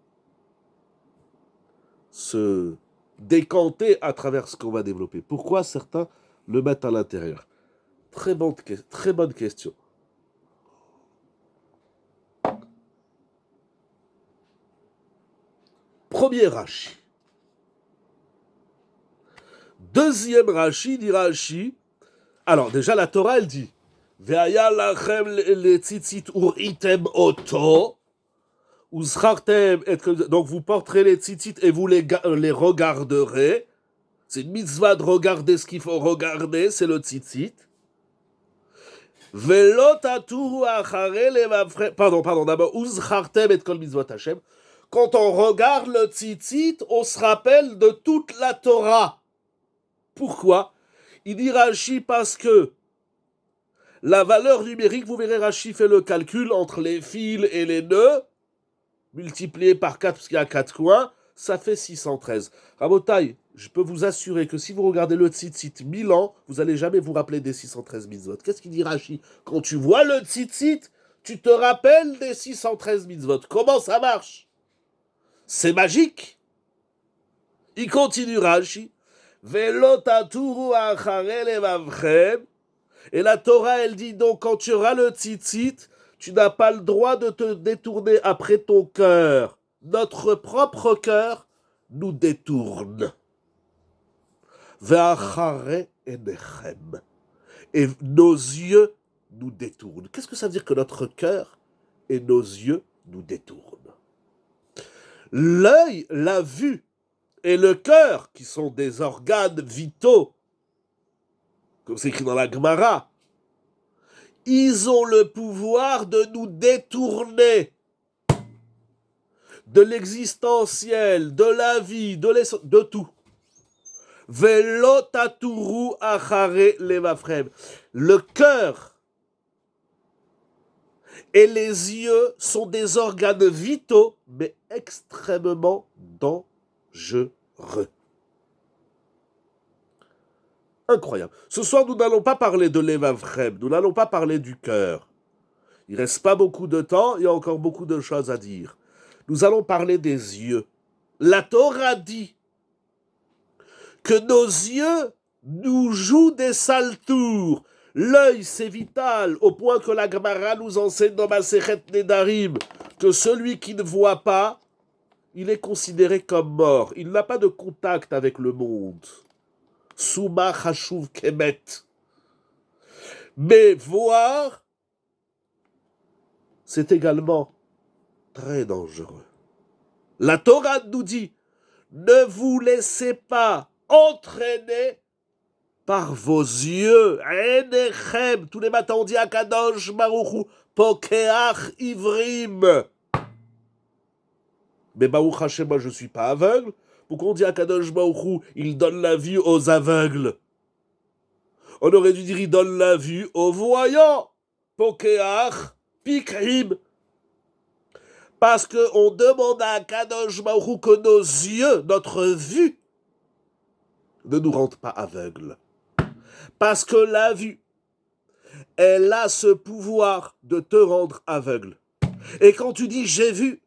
se décanter à travers ce qu'on va développer. Pourquoi certains le mettent à l'intérieur? Très bonne question. Premier Rashi. Deuxième Rashi, dit Rashi. Alors, déjà, la Torah, elle dit Ve'aya lachem le tzitzit uritem oto. Donc, vous porterez les tzitzit et vous les regarderez. C'est une mitzvah de regarder ce qu'il faut regarder, c'est le tzitzit. Pardon, d'abord, uzchartem et kol mitzvot Hashem. Quand on regarde le tzitzit, on se rappelle de toute la Torah. Pourquoi? Il dit Rashi parce que la valeur numérique, vous verrez, Rashi fait le calcul entre les fils et les nœuds, multiplié par 4 parce qu'il y a 4 coins, ça fait 613. Rabotai, je peux vous assurer que si vous regardez le tzitzit 1000 ans, vous n'allez jamais vous rappeler des 613 mitzvot. Qu'est-ce qu'il dit Rashi? Quand tu vois le tzitzit, tu te rappelles des 613 mitzvot. Comment ça marche? C'est magique. Il continue Rashi. Et la Torah, elle dit donc, quand tu auras le tzitzit, tu n'as pas le droit de te détourner après ton cœur. Notre propre cœur nous détourne. Et nos yeux nous détournent. Qu'est-ce que ça veut dire que notre cœur et nos yeux nous détournent? L'œil, la vue et le cœur, qui sont des organes vitaux, comme c'est écrit dans la Gemara, ils ont le pouvoir de nous détourner de l'existentiel, de la vie, de tout. Velo taturu achare levavchem. Le cœur et les yeux sont des organes vitaux, mais extrêmement dangereux. Incroyable. Ce soir, nous n'allons pas parler de l'Evavchem, nous n'allons pas parler du cœur. Il ne reste pas beaucoup de temps, il y a encore beaucoup de choses à dire. Nous allons parler des yeux. La Torah dit que nos yeux nous jouent des sales tours. L'œil, c'est vital, au point que la Gemara nous enseigne dans Masechet Nedarim que celui qui ne voit pas, il est considéré comme mort. Il n'a pas de contact avec le monde. Souma Chashuv Kemet. Mais voir, c'est également très dangereux. La Torah nous dit, ne vous laissez pas entraîner par vos yeux. Enechem. Tous les matins on dit à Kadosh Baruch Hu, Pokeach Ivrim. Mais Baruch Hashem, moi je ne suis pas aveugle. Pourquoi on dit à Kadosh Baruch Hu, il donne la vue aux aveugles? On aurait dû dire, il donne la vue aux voyants. Pokeach Pikrim. Parce qu'on demande à Kadosh Baruch Hu que nos yeux, notre vue, ne nous rendent pas aveugles. Parce que la vue, elle a ce pouvoir de te rendre aveugle. Et quand tu dis j'ai vu,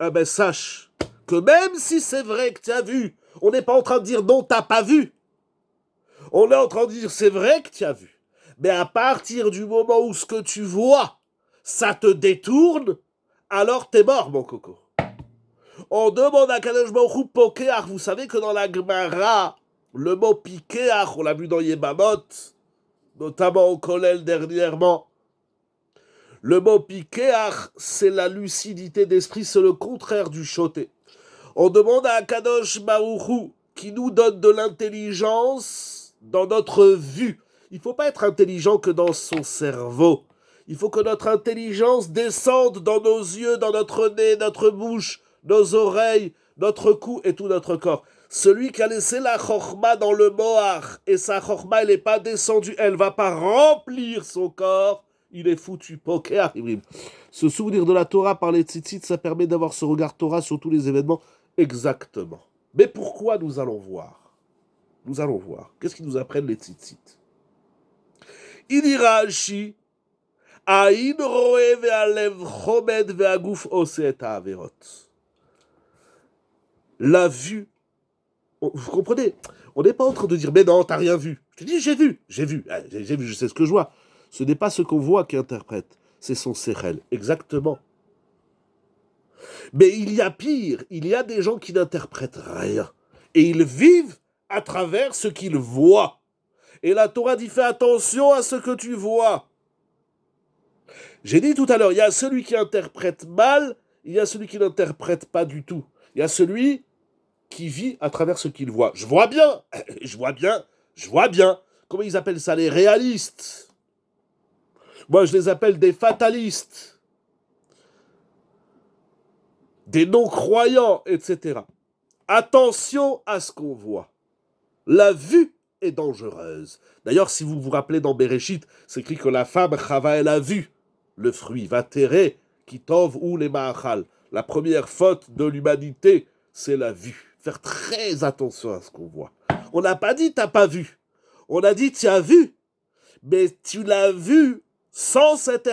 eh ben sache que même si c'est vrai que tu as vu, on n'est pas en train de dire non, t'as pas vu. On est en train de dire c'est vrai que tu as vu. Mais à partir du moment où ce que tu vois, ça te détourne, alors t'es mort, mon coco. On demande à Kadosh Baruch Hu Pokeach. Vous savez que dans la Gemara, le mot Pikeach, on l'a vu dans Yebamot, notamment au Kollel dernièrement. Le mot Pikeach, c'est la lucidité d'esprit, c'est le contraire du choté. On demande à Kadosh Baruch Hu qui nous donne de l'intelligence dans notre vue. Il ne faut pas être intelligent que dans son cerveau. Il faut que notre intelligence descende dans nos yeux, dans notre nez, notre bouche, nos oreilles, notre cou et tout notre corps. Celui qui a laissé la chorma dans le moar et sa chorma, elle n'est pas descendue, elle ne va pas remplir son corps, il est foutu. Se souvenir de la Torah par les tzitzit, ça permet d'avoir ce regard Torah sur tous les événements. Exactement. Mais pourquoi nous allons voir? Nous allons voir. Qu'est-ce qu'ils nous apprennent les tzitzit? Inirashi. Aïn roe ve'alev chomed ve'aguf ose et ha'averot. La vue, vous comprenez? On n'est pas en train de dire, mais non, t'as rien vu. Je te dis, j'ai vu, je sais ce que je vois. Ce n'est pas ce qu'on voit qui interprète, c'est son sérel, exactement. Mais il y a pire, il y a des gens qui n'interprètent rien. Et ils vivent à travers ce qu'ils voient. Et la Torah dit, fais attention à ce que tu vois. J'ai dit tout à l'heure, il y a celui qui interprète mal, il y a celui qui n'interprète pas du tout. Il y a celui qui vit à travers ce qu'il voit. Je vois bien. Comment ils appellent ça? Les réalistes. Moi, je les appelle des fatalistes. Des non-croyants, etc. Attention à ce qu'on voit. La vue est dangereuse. D'ailleurs, si vous vous rappelez dans Bereshit, c'est écrit que la femme, Chava, elle a vu le fruit, Vatere, Kitov ou les Ma'achal. La première faute de l'humanité, c'est la vue. Faire très attention à ce qu'on voit. On n'a pas dit t'as pas vu. On a dit tu as vu. Mais tu l'as vu sans cette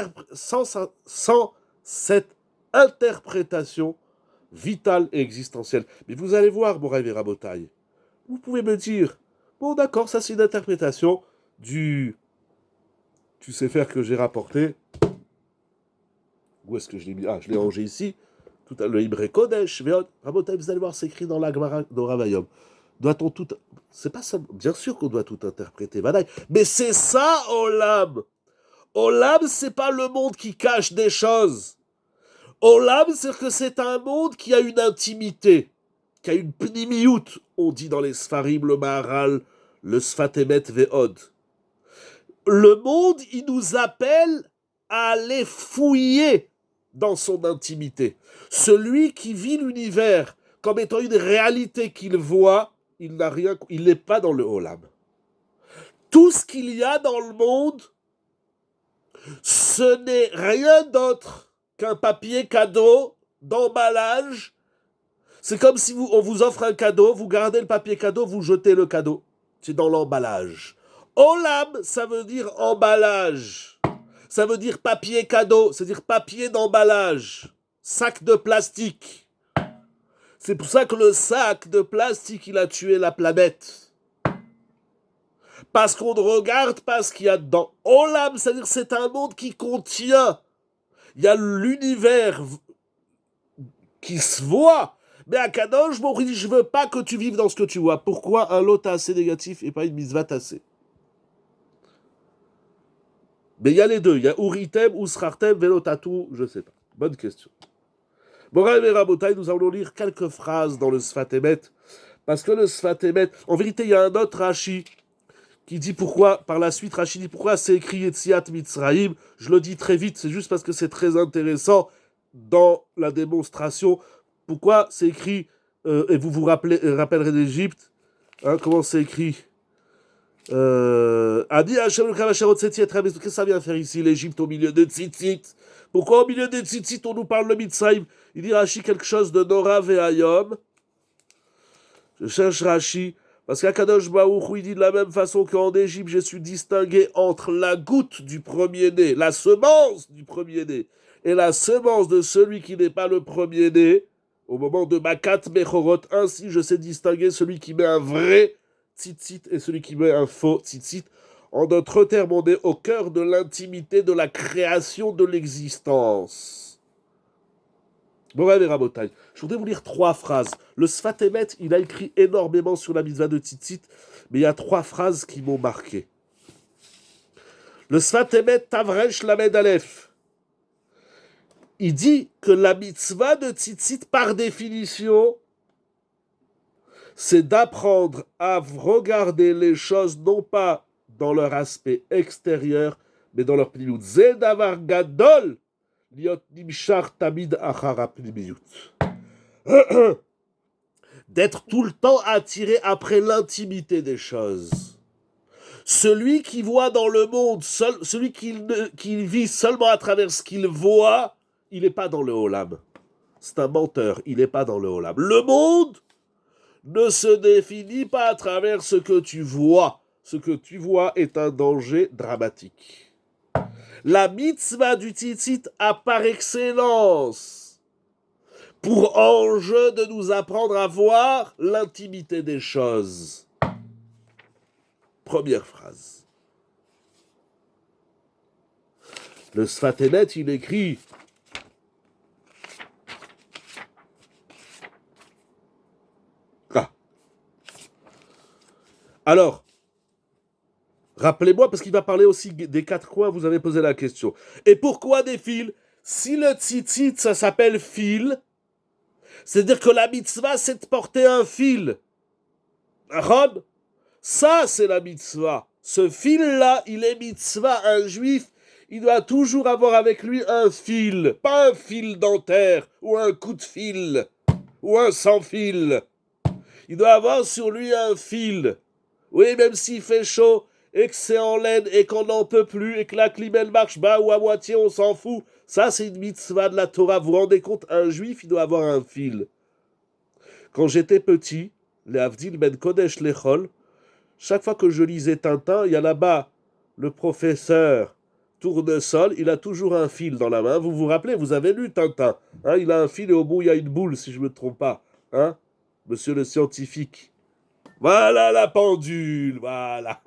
interprétation vitale et existentielle. Mais vous allez voir, Moraï et Rabotaï. Vous pouvez me dire, bon d'accord, ça c'est une interprétation du... Tu sais faire que j'ai rapporté. Où est-ce que je l'ai mis? Ah, je l'ai rangé ici. Tout à le Ibré Kodesh. Rabotaï, vous allez voir, c'est écrit dans la Gemara de Ravayom. Doit-on tout... C'est pas ça... Bien sûr qu'on doit tout interpréter, Vadaï. Mais c'est ça, Olam. Olam, c'est pas le monde qui cache des choses. Olam, c'est que c'est un monde qui a une intimité, qui a une pnimiout, on dit dans les Sfarim, le Maharal, le Sfatemet Ve'od. Le monde, il nous appelle à aller fouiller dans son intimité. Celui qui vit l'univers comme étant une réalité qu'il voit, il n'a rien, il n'est pas dans le Olam. Tout ce qu'il y a dans le monde, ce n'est rien d'autre qu'un papier cadeau d'emballage. C'est comme si on vous offre un cadeau, vous gardez le papier cadeau, vous jetez le cadeau. C'est dans l'emballage. Olam, ça veut dire emballage. Ça veut dire papier cadeau, c'est-à-dire papier d'emballage. Sac de plastique. C'est pour ça que le sac de plastique, il a tué la planète. Parce qu'on ne regarde pas ce qu'il y a dedans. Olam, c'est-à-dire c'est un monde qui contient. Il y a l'univers qui se voit. Mais à Kadosh, bon, il dit, je veux pas que tu vives dans ce que tu vois. Pourquoi un lot assez négatif et pas une mitzvah assez? Mais il y a les deux. Il y a Uritem, Usrartem, Velotatou, je sais pas. Bonne question. Moraïm et Rabotai, nous allons lire quelques phrases dans le Sfat Emet. Parce que le Sfat Emet, en vérité, il y a un autre Rashi qui dit pourquoi, par la suite, Rashi dit pourquoi c'est écrit Yetziat Mitzraïm. Je le dis très vite, c'est juste parce que c'est très intéressant dans la démonstration. Pourquoi c'est écrit, et vous vous rappellerez d'Égypte, hein, comment c'est écrit qu'est-ce que ça vient faire ici, l'Égypte, au milieu des tzitzit? Pourquoi au milieu des tzitzit, on nous parle de Mitzrayim? Il dit Rashi quelque chose de Nora Ve'ayom. Je cherche Rashi, parce qu'Akadosh Baruch Hu, il dit de la même façon qu'en Égypte, j'ai su distinguer entre la goutte du premier-né, la semence du premier-né, et la semence de celui qui n'est pas le premier-né, au moment de Makat Mechorot. Ainsi, je sais distinguer celui qui met un vrai tzitzit et celui qui met un faux tzitzit. En d'autres termes, on est au cœur de l'intimité de la création de l'existence. Moraïm et Rabotai. Je voudrais vous lire 3 phrases. Le Sfat Emet, il a écrit énormément sur la mitzvah de tzitzit, mais il y a 3 phrases qui m'ont marqué. Le Sfat Emet, Tavresh Lamed Aleph. Il dit que la mitzvah de tzitzit, par définition, c'est d'apprendre à regarder les choses non pas dans leur aspect extérieur, mais dans leur pnimiyut. Zedavar gadol liot nimshar tamid achara pnimiyut. D'être tout le temps attiré après l'intimité des choses. Celui qui voit dans le monde, celui qui vit seulement à travers ce qu'il voit, il n'est pas dans le Olam. C'est un menteur, il n'est pas dans le Olam. Le monde ne se définit pas à travers ce que tu vois. Ce que tu vois est un danger dramatique. La mitzvah du tzitzit a par excellence pour enjeu de nous apprendre à voir l'intimité des choses. Première phrase. Le Sfat Emet, il écrit Alors, rappelez-moi, parce qu'il va parler aussi des 4 coins, vous avez posé la question. Et pourquoi des fils? Si le tzitzit, ça s'appelle fil, c'est-à-dire que la mitzvah, c'est de porter un fil. Ron, ça, c'est la mitzvah. Ce fil-là, il est mitzvah. Un juif, il doit toujours avoir avec lui un fil. Pas un fil dentaire, ou un coup de fil, ou un sans fil. Il doit avoir sur lui un fil. Oui, même s'il fait chaud, et que c'est en laine, et qu'on n'en peut plus, et que la clim, elle marche bas ou à moitié, on s'en fout. Ça, c'est une mitzvah de la Torah. Vous vous rendez compte, un juif, il doit avoir un fil. Quand j'étais petit, les Avdil Ben Kodesh Lechol, chaque fois que je lisais Tintin, il y a là-bas le professeur Tournesol, il a toujours un fil dans la main. Vous vous rappelez, vous avez lu Tintin. Hein, il a un fil et au bout, il y a une boule, si je ne me trompe pas. Hein, monsieur le scientifique. Voilà la pendule, voilà.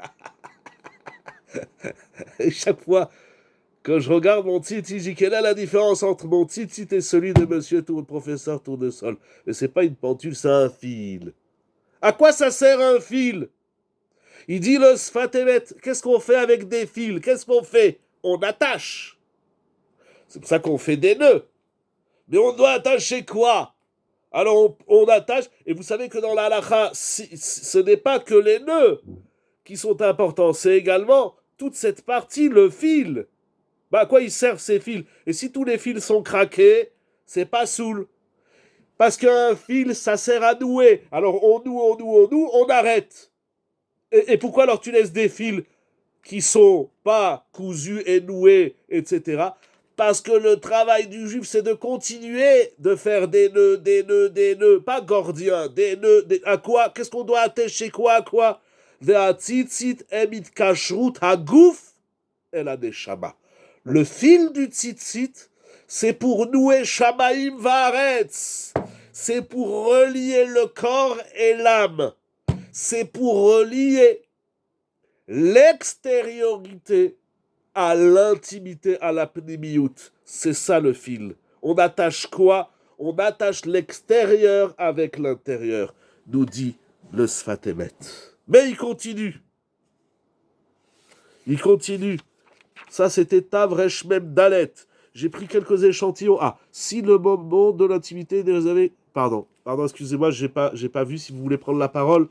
Et chaque fois que je regarde mon titi, je dis quelle est la différence entre mon titi et celui de monsieur le professeur Tournesol. Et c'est pas une pendule, c'est un fil. À quoi ça sert un fil? Il dit le Sfat Emet, qu'est-ce qu'on fait avec des fils? Qu'est-ce qu'on fait? On attache. C'est pour ça qu'on fait des nœuds. Mais on doit attacher quoi? Alors on attache, et vous savez que dans la halakha, ce n'est pas que les nœuds qui sont importants, c'est également toute cette partie, le fil. Bah, à quoi ils servent ces fils? Et si tous les fils sont craqués, c'est pas soul. Parce qu'un fil, ça sert à nouer. Alors on noue, on arrête. Et pourquoi alors tu laisses des fils qui sont pas cousus et noués, etc. Parce que le travail du juif, c'est de continuer de faire des nœuds, pas gordiens, des nœuds, à quoi? Qu'est-ce qu'on doit attacher quoi à quoi? Le fil du tzitzit, c'est pour nouer Shamaim Vaaretz. C'est pour relier le corps et l'âme. C'est pour relier l'extériorité à l'intimité, à la pnimiout. C'est ça le fil. On attache quoi? On attache l'extérieur avec l'intérieur, nous dit le Sfatemet. Mais il continue. Il continue. Ça, c'était Tavresh Mem Dalet. J'ai pris quelques échantillons. Ah, si le moment de l'intimité, vous avez... Pardon, excusez-moi, j'ai pas vu. Si vous voulez prendre la parole,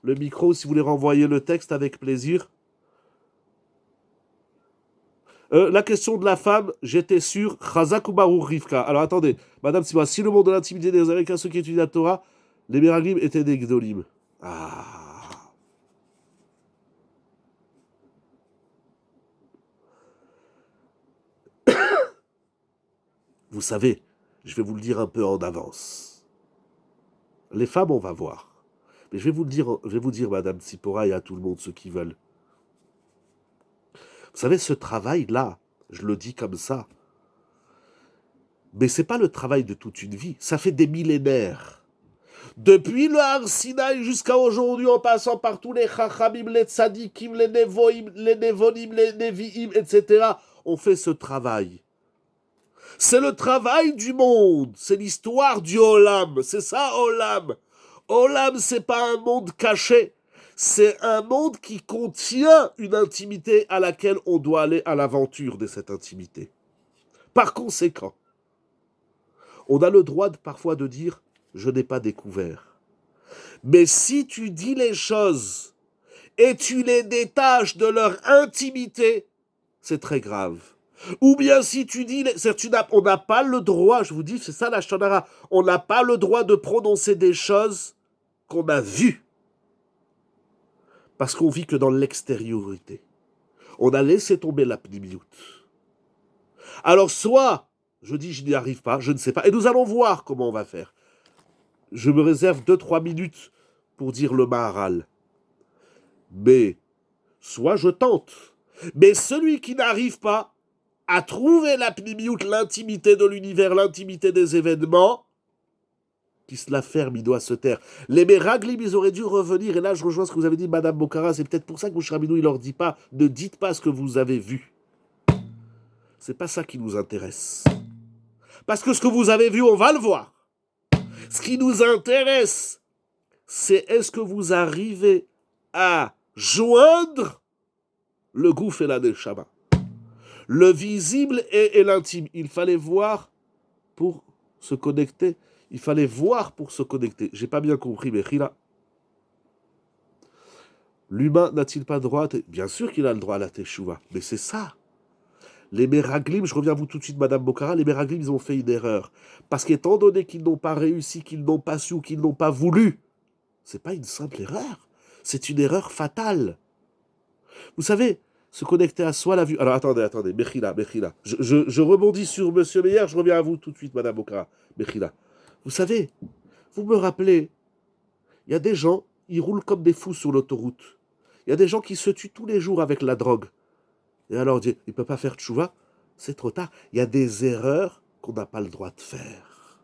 le micro, si vous voulez renvoyer le texte, avec plaisir. La question de la femme, j'étais sûr, Chazak ou Baruch Rivka. Alors attendez, Madame Siva, si le monde de l'intimité des Américains, ceux qui étudient la Torah, les Meraglim étaient des Gdolim. Ah. Vous savez, je vais vous le dire un peu en avance. Les femmes, on va voir. Mais je vais vous dire, Madame Tsipora et à tout le monde, ceux qui veulent. Vous savez, ce travail-là, je le dis comme ça, mais c'est pas le travail de toute une vie. Ça fait des millénaires. Depuis le Har Sinaï jusqu'à aujourd'hui, en passant par tous les Chachamim, les Tzadikim, les Nevoim, les Nevonim, les Nevi'im, etc., on fait ce travail. C'est le travail du monde. C'est l'histoire du Olam. C'est ça, Olam. Olam, c'est pas un monde caché. C'est un monde qui contient une intimité à laquelle on doit aller à l'aventure de cette intimité. Par conséquent, on a le droit parfois de dire « je n'ai pas découvert ». Mais si tu dis les choses et tu les détaches de leur intimité, c'est très grave. Ou bien si tu dis, on n'a pas le droit, je vous dis, c'est ça la Shonara, on n'a pas le droit de prononcer des choses qu'on a vues. Parce qu'on vit que dans l'extériorité. On a laissé tomber la pnimiout. Alors soit, je dis je n'y arrive pas, je ne sais pas, et nous allons voir comment on va faire. Je me réserve 2-3 minutes pour dire le Maharal. Mais, soit je tente. Mais celui qui n'arrive pas à trouver la pnimiout, l'intimité de l'univers, l'intimité des événements, qui se la ferme, il doit se taire. Les Meraglim, ils auraient dû revenir, et là je rejoins ce que vous avez dit, Madame Bokhara, c'est peut-être pour ça que Moshe Rabbeinu, il leur dit pas, ne dites pas ce que vous avez vu. C'est pas ça qui nous intéresse. Parce que ce que vous avez vu, on va le voir. Ce qui nous intéresse, c'est est-ce que vous arrivez à joindre le gouffre et la neshama. Le visible et l'intime. Il fallait voir pour se connecter. Il fallait voir pour se connecter. J'ai pas bien compris, mais Chila. L'humain n'a-t-il pas droit Bien sûr qu'il a le droit à la teshuva. Mais c'est ça. Les Meraglim, je reviens à vous tout de suite, Madame Bokhara, les Meraglim, ils ont fait une erreur. Parce qu'étant donné qu'ils n'ont pas réussi, qu'ils n'ont pas su, qu'ils n'ont pas voulu, c'est pas une simple erreur. C'est une erreur fatale. Vous savez, se connecter à soi, la vue. Alors attendez, Mechila. Je rebondis sur Monsieur Meyer, je reviens à vous tout de suite, Madame Bokhara. Mechila. Vous savez, vous me rappelez, il y a des gens, ils roulent comme des fous sur l'autoroute. Il y a des gens qui se tuent tous les jours avec la drogue. Et alors, il ne peut pas faire tchouva, c'est trop tard. Il y a des erreurs qu'on n'a pas le droit de faire.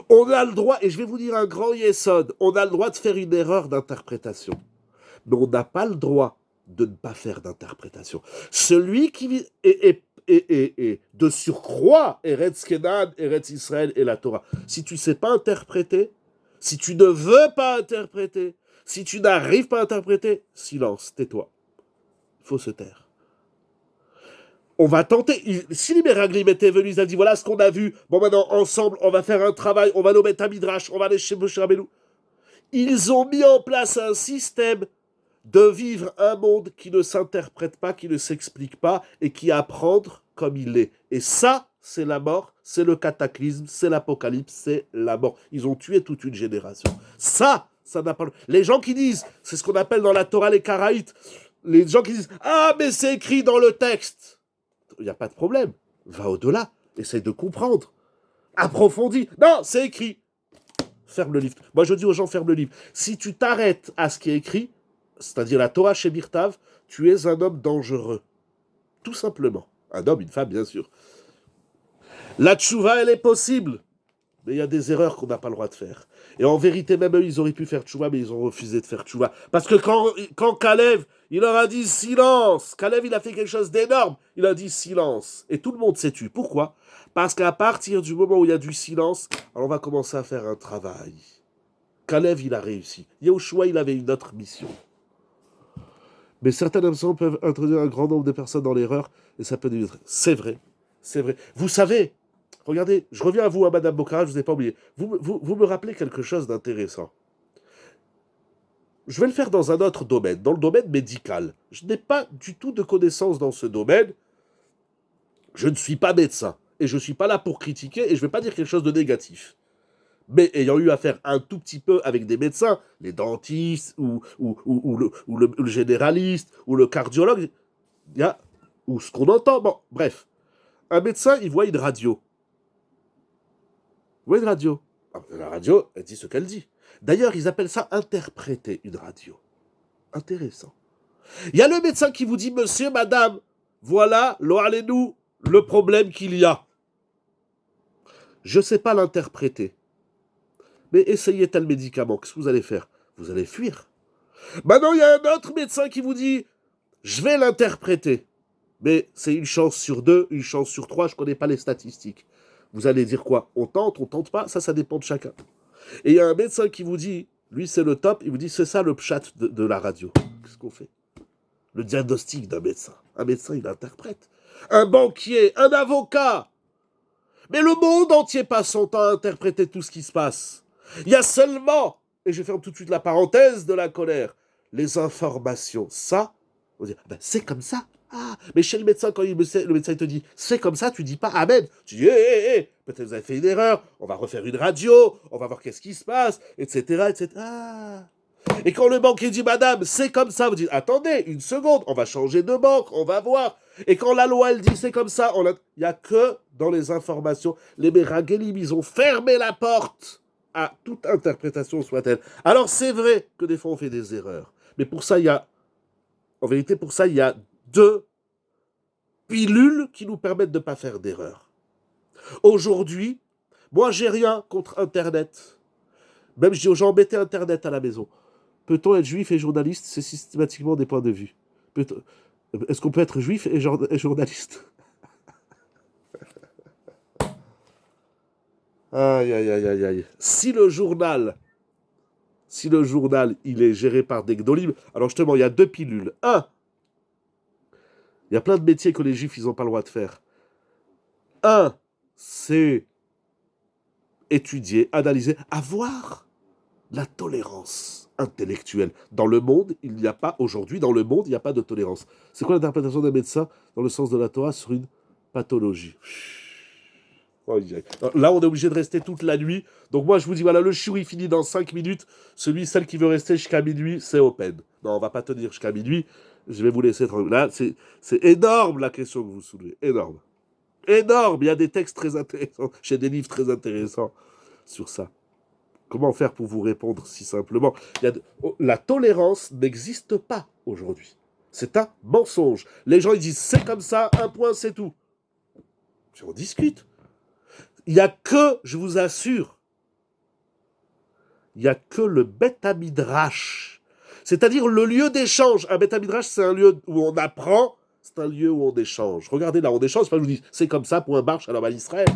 On a le droit, et je vais vous dire un grand yesod, on a le droit de faire une erreur d'interprétation. Mais on n'a pas le droit de ne pas faire d'interprétation. Celui qui est de surcroît Eretz Kenan, Eretz Israël et la Torah. Si tu ne sais pas interpréter, si tu ne veux pas interpréter, si tu n'arrives pas à interpréter, silence, tais-toi. Il faut se taire. On va tenter. Si les Meraglim étaient venus, ils ont dit voilà ce qu'on a vu. Bon, maintenant, ensemble, on va faire un travail. On va nous mettre un midrash. On va aller chez Moshe Rabbeinu. Ils ont mis en place un système de vivre un monde qui ne s'interprète pas, qui ne s'explique pas et qui apprendre comme il est. Et ça, c'est la mort, c'est le cataclysme, c'est l'apocalypse, c'est la mort. Ils ont tué toute une génération. Ça n'a pas... Les gens qui disent, c'est ce qu'on appelle dans la Torah les Karaïtes, les gens qui disent, ah mais c'est écrit dans le texte. Il n'y a pas de problème. Va au-delà, essaye de comprendre. Approfondis. Non, c'est écrit. Ferme le livre. Moi je dis aux gens, ferme le livre. Si tu t'arrêtes à ce qui est écrit, c'est-à-dire la Torah chez Birtav, tu es un homme dangereux. Tout simplement. Un homme, une femme, bien sûr. La tchouva, elle est possible. Mais il y a des erreurs qu'on n'a pas le droit de faire. Et en vérité, même eux, ils auraient pu faire tchouva, mais ils ont refusé de faire tchouva. Parce que quand Kalev, il leur a dit silence, Kalev, il a fait quelque chose d'énorme. Il a dit silence. Et tout le monde s'est tu. Pourquoi ? Parce qu'à partir du moment où il y a du silence, alors on va commencer à faire un travail. Kalev, il a réussi. Yahushua, il avait une autre mission. Mais certaines nations peuvent introduire un grand nombre de personnes dans l'erreur, et ça peut devenir... C'est vrai, c'est vrai. Vous savez, regardez, je reviens à vous, à Madame Bocara, je ne vous ai pas oublié. Vous me rappelez quelque chose d'intéressant. Je vais le faire dans un autre domaine, dans le domaine médical. Je n'ai pas du tout de connaissances dans ce domaine. Je ne suis pas médecin, et je ne suis pas là pour critiquer, et je ne vais pas dire quelque chose de négatif. Mais ayant eu affaire un tout petit peu avec des médecins, les dentistes, ou le généraliste, ou le cardiologue, il y a, ou ce qu'on entend, bon, bref. Un médecin, il voit une radio. Il voit une radio. La radio, elle dit ce qu'elle dit. D'ailleurs, ils appellent ça interpréter une radio. Intéressant. Il y a le médecin qui vous dit, monsieur, madame, voilà, nous le problème qu'il y a. Je ne sais pas l'interpréter. Mais essayez tel médicament, qu'est-ce que vous allez faire ? Vous allez fuir. Maintenant, il y a un autre médecin qui vous dit, je vais l'interpréter. Mais c'est une chance sur 2, une chance sur 3, je ne connais pas les statistiques. Vous allez dire quoi ? On tente pas, ça dépend de chacun. Et il y a un médecin qui vous dit, lui c'est le top, il vous dit, c'est ça le pchat de la radio. Qu'est-ce qu'on fait ? Le diagnostic d'un médecin. Un médecin, il interprète. Un banquier, un avocat. Mais le monde entier passe son temps à interpréter tout ce qui se passe. Il y a seulement, et je ferme tout de suite la parenthèse de la colère, les informations. Ça, on dit, ben c'est comme ça. Ah, mais chez le médecin, quand le médecin te dit c'est comme ça, tu dis pas amen. Tu dis peut-être vous avez fait une erreur, on va refaire une radio, on va voir qu'est-ce qui se passe, etc. etc. Ah. Et quand le banquier dit madame, c'est comme ça, vous dites attendez, une seconde, on va changer de banque, on va voir. Et quand la loi elle dit c'est comme ça, il n'y a que dans les informations. Les Meragelim, ils ont fermé la porte à toute interprétation soit-elle. Alors c'est vrai que des fois on fait des erreurs. Mais pour ça, en vérité, il y a 2 pilules qui nous permettent de ne pas faire d'erreur. Aujourd'hui, moi j'ai rien contre Internet. Même je dis aux gens, mettez Internet à la maison. Peut-on être juif et journaliste ? C'est systématiquement des points de vue. Est-ce qu'on peut être juif et journaliste ? Aïe, aïe, aïe, aïe, aïe. Si le journal, il est géré par des gdolim, alors justement, il y a 2 pilules. Il y a plein de métiers que les juifs, ils n'ont pas le droit de faire. C'est étudier, analyser, avoir la tolérance intellectuelle. Dans le monde, il n'y a pas, aujourd'hui, dans le monde, il n'y a pas de tolérance. C'est quoi l'interprétation d'un médecin dans le sens de la Torah sur une pathologie ? Là, on est obligé de rester toute la nuit. Donc moi, je vous dis, voilà, le shiur, il finit dans 5 minutes. Celle qui veut rester jusqu'à minuit, c'est open. Non, on va pas tenir jusqu'à minuit. Je vais vous laisser tranquille. Là, c'est énorme, la question que vous soulevez. Énorme. Énorme. Il y a des textes très intéressants. J'ai des livres très intéressants sur ça. Comment faire pour vous répondre si simplement ? La tolérance n'existe pas aujourd'hui. C'est un mensonge. Les gens, ils disent, c'est comme ça, un point, c'est tout. On discute. Il n'y a que, je vous assure, il n'y a que le Beth Midrash. C'est-à-dire le lieu d'échange. Un Beth Midrash, c'est un lieu où on apprend, c'est un lieu où on échange. Regardez là, on échange, c'est pas que je vous dis, c'est comme ça pour un bar Shalom à Israël.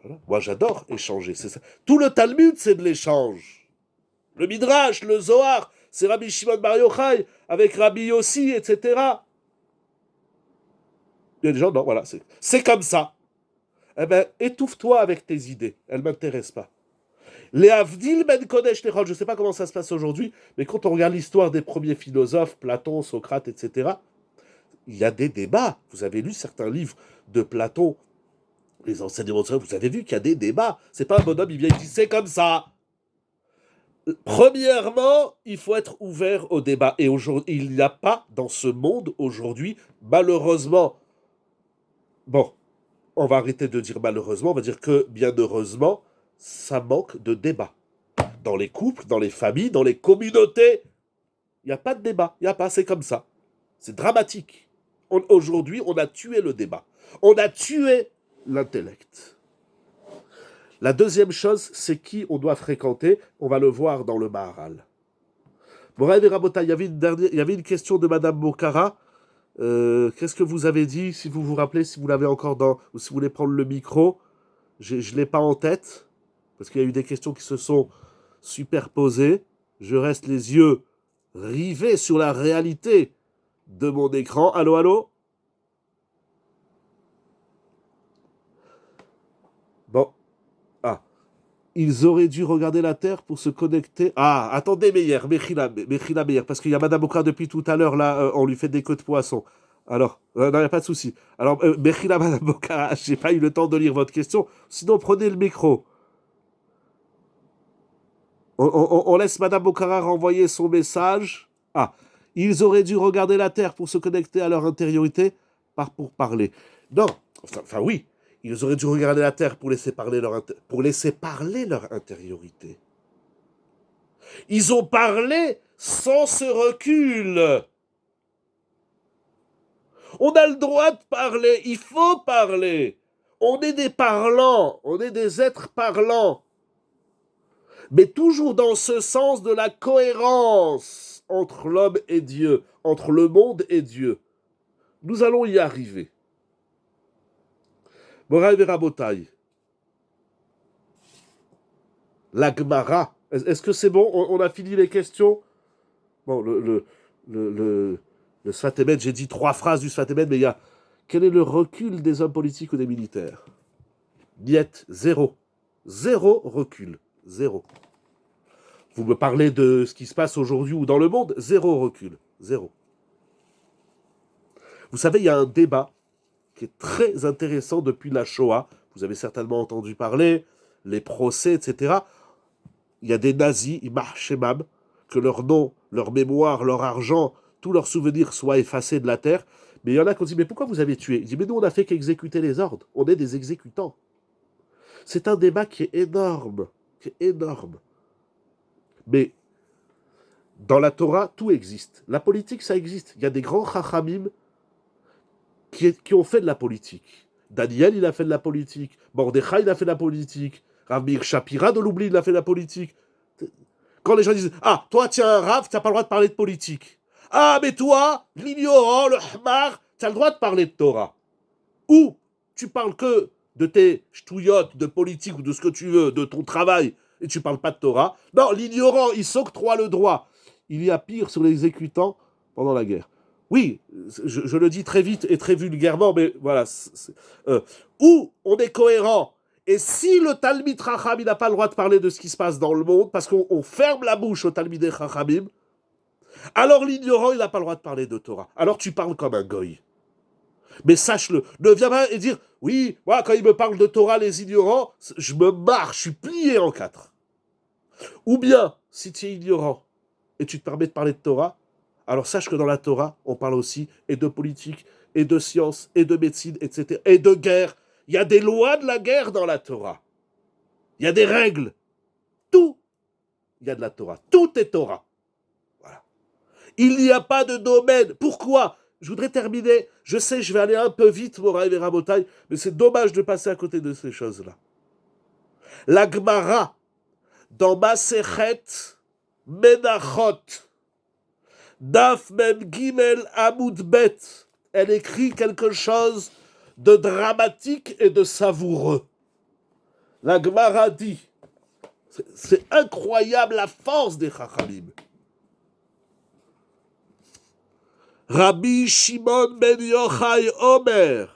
Voilà. Moi, j'adore échanger. C'est ça. Tout le Talmud, c'est de l'échange. Le Midrash, le Zohar, c'est Rabbi Shimon Bar Yochai avec Rabbi Yossi, etc. Il y a des gens, non, voilà, c'est comme ça. Eh bien, étouffe-toi avec tes idées. Elles ne m'intéressent pas. Les Avdil Ben Kodesh Nechol, je ne sais pas comment ça se passe aujourd'hui, mais quand on regarde l'histoire des premiers philosophes, Platon, Socrate, etc., il y a des débats. Vous avez lu certains livres de Platon, les enseignements de Socrate, vous avez vu qu'il y a des débats. C'est pas un bonhomme, il vient et dit c'est comme ça. Premièrement, il faut être ouvert au débat. Et aujourd'hui, il n'y a pas dans ce monde aujourd'hui, malheureusement, bon, on va arrêter de dire malheureusement, on va dire que bien heureusement, ça manque de débat. Dans les couples, dans les familles, dans les communautés, il n'y a pas de débat. Il n'y a pas, c'est comme ça. C'est dramatique. Aujourd'hui, on a tué le débat. On a tué l'intellect. La deuxième chose, c'est qui on doit fréquenter. On va le voir dans le Maharal. Moraï et Rabota, il y avait une question de Madame Bokhara. Qu'est-ce que vous avez dit, si vous vous rappelez, si vous l'avez encore dans, ou si vous voulez prendre le micro, je ne l'ai pas en tête, parce qu'il y a eu des questions qui se sont superposées. Je reste les yeux rivés sur la réalité de mon écran. Allô, allô? Bon. Ah. Ils auraient dû regarder la Terre pour se connecter. Ah, attendez, Meyer, Mechila Meyer, parce qu'il y a Madame Okra depuis tout à l'heure, là, on lui fait des queues de poisson. Alors, non, il n'y a pas de souci. Alors, Mechila, Madame Okra, j'ai pas eu le temps de lire votre question, sinon prenez le micro. On laisse Madame Okara renvoyer son message. Ah, ils auraient dû regarder la Terre pour se connecter à leur intériorité, pas pour parler. Non, enfin oui, ils auraient dû regarder la Terre pour laisser parler leur intériorité. Ils ont parlé sans ce recul. On a le droit de parler, il faut parler. On est des parlants, on est des êtres parlants. Mais toujours dans ce sens de la cohérence entre l'homme et Dieu, entre le monde et Dieu. Nous allons y arriver. Moraï Verabotaï. La Gemara. Est-ce que c'est bon? On a fini les questions? Bon, le Sfat Emet, j'ai dit 3 phrases du Sfat Emet, mais il y a... Quel est le recul des hommes politiques ou des militaires? Niet, 0. 0 recul. 0. Vous me parlez de ce qui se passe aujourd'hui ou dans le monde? 0 recul. 0. Vous savez, il y a un débat qui est très intéressant depuis la Shoah. Vous avez certainement entendu parler, les procès, etc. Il y a des nazis, Imah Shemam, que leur nom, leur mémoire, leur argent, tous leurs souvenirs soient effacés de la terre. Mais il y en a qui ont dit, mais pourquoi vous avez tué? Il dit, mais nous, on n'a fait qu'exécuter les ordres. On est des exécutants. C'est un débat qui est énorme. Qui est énorme. Mais dans la Torah, tout existe. La politique, ça existe. Il y a des grands chachamim qui ont fait de la politique. Daniel, il a fait de la politique. Mordechai, il a fait de la politique. Rav Meir Shapira, de l'oubli, il a fait de la politique. Quand les gens disent « Ah, toi, tu es un Rav, tu n'as pas le droit de parler de politique. Ah, mais toi, l'ignorant, le hmar, tu as le droit de parler de Torah. » Ou tu parles que de tes ch'touillottes, de politique ou de ce que tu veux, de ton travail, et tu parles pas de Torah. Non, l'ignorant, il s'octroie le droit. Il y a pire sur l'exécutant pendant la guerre. Oui, je le dis très vite et très vulgairement, mais voilà. Où on est cohérent. Et si le Talmid Chacham, il n'a pas le droit de parler de ce qui se passe dans le monde, parce qu'on ferme la bouche au Talmid Chachamim, alors l'ignorant, il n'a pas le droit de parler de Torah. Alors tu parles comme un goy. Mais sache-le, ne viens pas et dire, oui, moi, quand il me parle de Torah, les ignorants, je me marre, je suis plié en 4. Ou bien, si tu es ignorant et tu te permets de parler de Torah, alors sache que dans la Torah, on parle aussi et de politique, et de science, et de médecine, etc., et de guerre. Il y a des lois de la guerre dans la Torah. Il y a des règles. Tout, il y a de la Torah. Tout est Torah. Voilà. Il n'y a pas de domaine. Pourquoi? Je voudrais terminer. Je sais, je vais aller un peu vite, Moraï et Rabotai, mais c'est dommage de passer à côté de ces choses-là. La Gemara, dans Masechet Menachot, Daf Mem Gimel Amud Bet, elle écrit quelque chose de dramatique et de savoureux. La Gemara dit, c'est incroyable la force des Chachamim. Rabbi Shimon ben Yochai Omer,